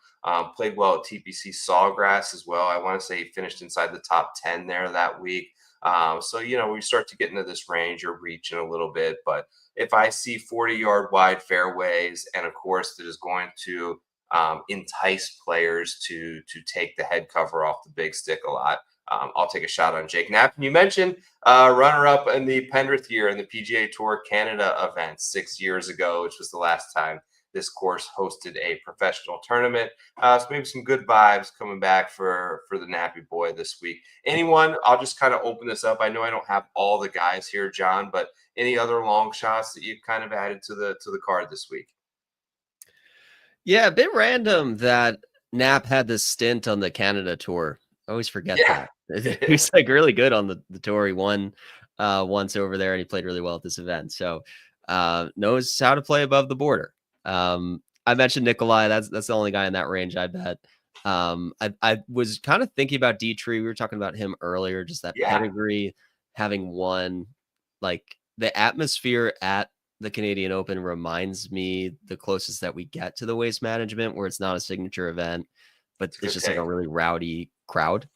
Played well at TPC Sawgrass as well. I want to say he finished inside the top 10 there that week. So, we start to get into this range, you're reaching a little bit. But if I see 40-yard wide fairways and a course that is going to entice players to take the head cover off the big stick a lot, I'll take a shot on Jake Knap. And you mentioned runner-up in the Penrith year in the PGA Tour Canada event 6 years ago, which was the last time this course hosted a professional tournament. So maybe some good vibes coming back for the Nappy boy this week. Anyone, I'll just kind of open this up. I know I don't have all the guys here, John, but any other long shots that you've kind of added to the card this week? Yeah, a bit random that Knap had this stint on the Canada tour. I always forget that. He was like really good on the tour. He won once over there and he played really well at this event. So knows how to play above the border. I mentioned Nikolai. That's the only guy in that range, I bet. I was kind of thinking about Dietrich. We were talking about him earlier, just that pedigree, having won. Like the atmosphere at the Canadian Open reminds me the closest that we get to the Waste Management, where it's not a signature event, but it's just like a really rowdy crowd.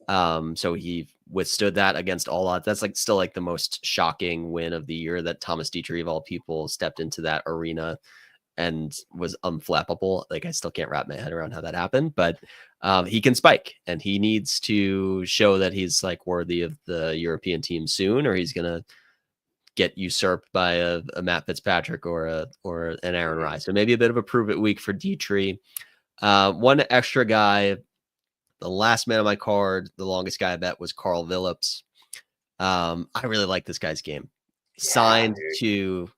So he withstood that against all odds. That's like still like the most shocking win of the year, that Thomas Dietrich of all people stepped into that arena and was unflappable. Like I still can't wrap my head around how that happened, but he can spike, and he needs to show that he's like worthy of the European team soon, or he's gonna get usurped by a Matt Fitzpatrick or an Aaron Rai. So maybe a bit of a prove it week for Dietrich. One extra guy, the last man on my card, the longest guy I bet was Carl Phillips. I really like this guy's game. Signed to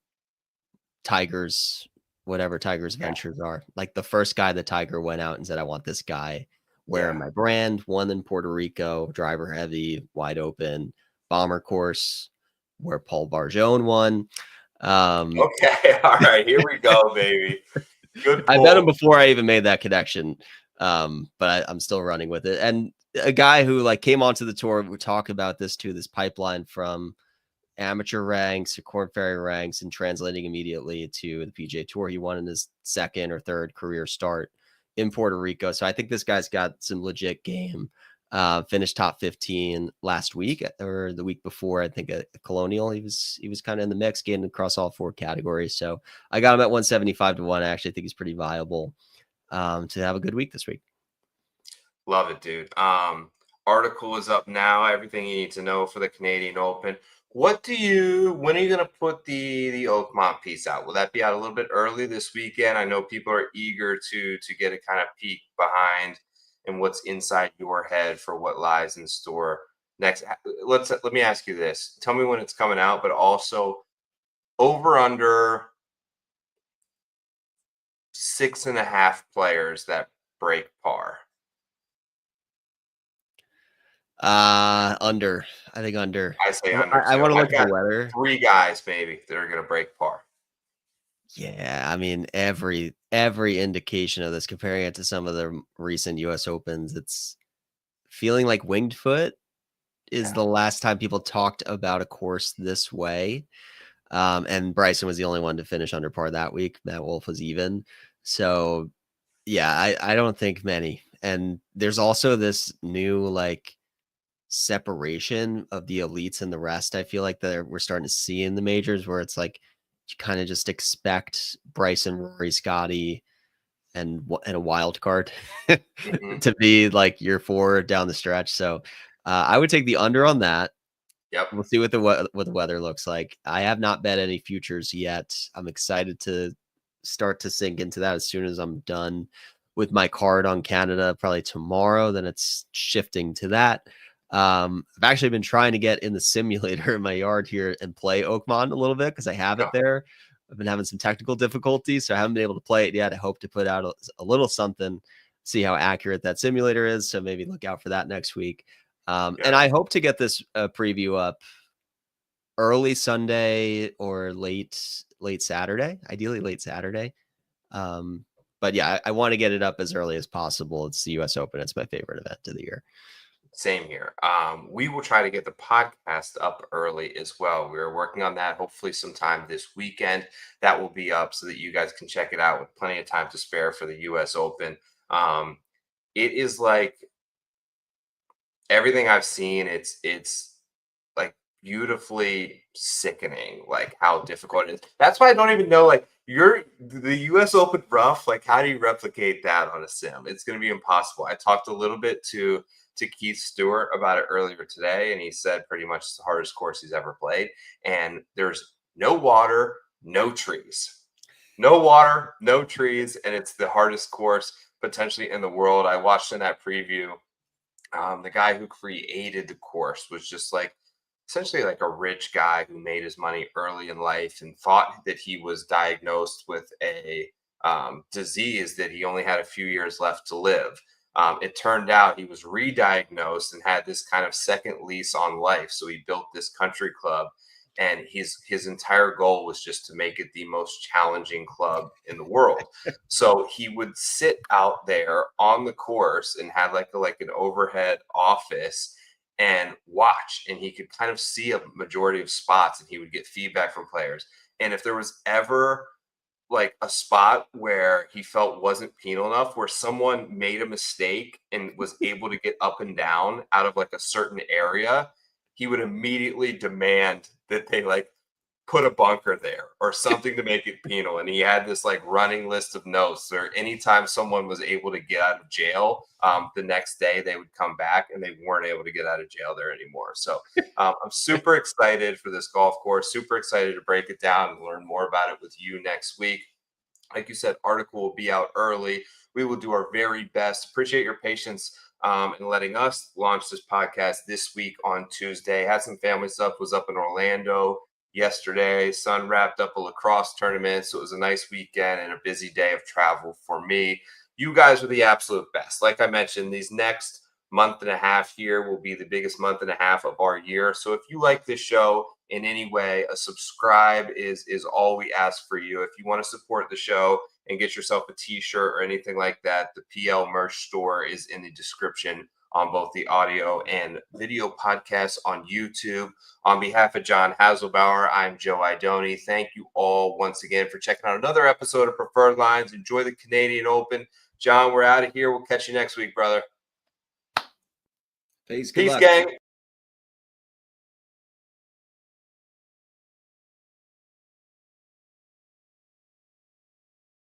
Tiger's, whatever Tiger's ventures are. Like the first guy that Tiger went out and said, I want this guy wearing my brand. Won in Puerto Rico, driver heavy, wide open, bomber course, where Paul Barjone won. Okay, all right, here we go, baby. Good pull. I bet him before I even made that connection, but I'm still running with it. And a guy who like came onto the tour, we talk about this too, this pipeline from amateur ranks to Korn Ferry ranks and translating immediately to the PGA Tour. He won in his second or third career start in Puerto Rico. So I think this guy's got some legit game. Finished top 15 last week or the week before. I think at Colonial, he was kind of in the mix, getting across all four categories. So I got him at 175 to 1. I actually think he's pretty viable to have a good week this week. Love it, dude. Article is up now. Everything you need to know for the Canadian Open. When are you going to put the Oakmont piece out? Will that be out a little bit early this weekend? I know people are eager to get a kind of peek behind and what's inside your head for what lies in store next. Let me ask you this. Tell me when it's coming out, but also over under 6.5 players that break par. Under. I think under. I say under. I want to look at the weather. 3 guys maybe that are going to break par. Yeah, I mean every indication of this, comparing it to some of the recent U.S. Opens, it's feeling like Winged Foot is the last time people talked about a course this way. And Bryson was the only one to finish under par that week. Matt Wolff was even. So yeah, I don't think many. And there's also this new like separation of the elites and the rest. I feel like that we're starting to see in the majors, where it's like you kind of just expect Bryson, Rory, Scotty, and a wild card to be like your 4 down the stretch. So I would take the under on that. Yep. We'll see what the weather looks like. I have not bet any futures yet. I'm excited to start to sink into that as soon as I'm done with my card on Canada, probably tomorrow. Then it's shifting to that. I've actually been trying to get in the simulator in my yard here and play Oakmont a little bit because I have it there. I've been having some technical difficulties, so I haven't been able to play it yet. I hope to put out a little something, see how accurate that simulator is. So maybe look out for that next week. And I hope to get this preview up early Sunday or late Saturday, ideally late Saturday. But yeah, I want to get it up as early as possible. It's the U.S. Open. It's my favorite event of the year. Same here. We will try to get the podcast up early as well. We're working on that. Hopefully sometime this weekend that will be up so that you guys can check it out with plenty of time to spare for the U.S. Open. It is like everything I've seen. It's like beautifully sickening, like how difficult it is. That's why I don't even know, like the U.S. Open rough, like how do you replicate that on a sim? It's going to be impossible. I talked a little bit to to Keith Stewart about it earlier today, and he said pretty much it's the hardest course he's ever played. And there's no water, no trees. No water, no trees, and it's the hardest course potentially in the world. I watched in that preview. The guy who created the course was just like essentially like a rich guy who made his money early in life and thought that he was diagnosed with a disease that he only had a few years left to live. It turned out he was re-diagnosed and had this kind of second lease on life. So he built this country club, and his entire goal was just to make it the most challenging club in the world. So he would sit out there on the course and had like an overhead office and watch, and he could kind of see a majority of spots, and he would get feedback from players. And if there was ever like a spot where he felt wasn't penal enough, where someone made a mistake and was able to get up and down out of like a certain area, he would immediately demand that they like put a bunker there or something to make it penal. And he had this like running list of notes where anytime someone was able to get out of jail, the next day they would come back and they weren't able to get out of jail there anymore. So I'm super excited for this golf course, super excited to break it down and learn more about it with you next week. Like you said, article will be out early. We will do our very best. Appreciate your patience and letting us launch this podcast this week on Tuesday. Had some family stuff, was up in Orlando yesterday. Son wrapped up a lacrosse tournament, so it was a nice weekend and a busy day of travel for me. You guys are the absolute best. Like I mentioned, these next month and a half here will be the biggest month and a half of our year. So if you like this show in any way, a subscribe is all we ask for you. If you want to support the show and get yourself a t-shirt or anything like that, the PL merch store is in the description on both the audio and video podcasts on YouTube. On behalf of John Haselbauer, I'm Joe Idoni. Thank you all once again for checking out another episode of Preferred Lines. Enjoy the Canadian Open. John, we're out of here. We'll catch you next week, brother. Peace, gang.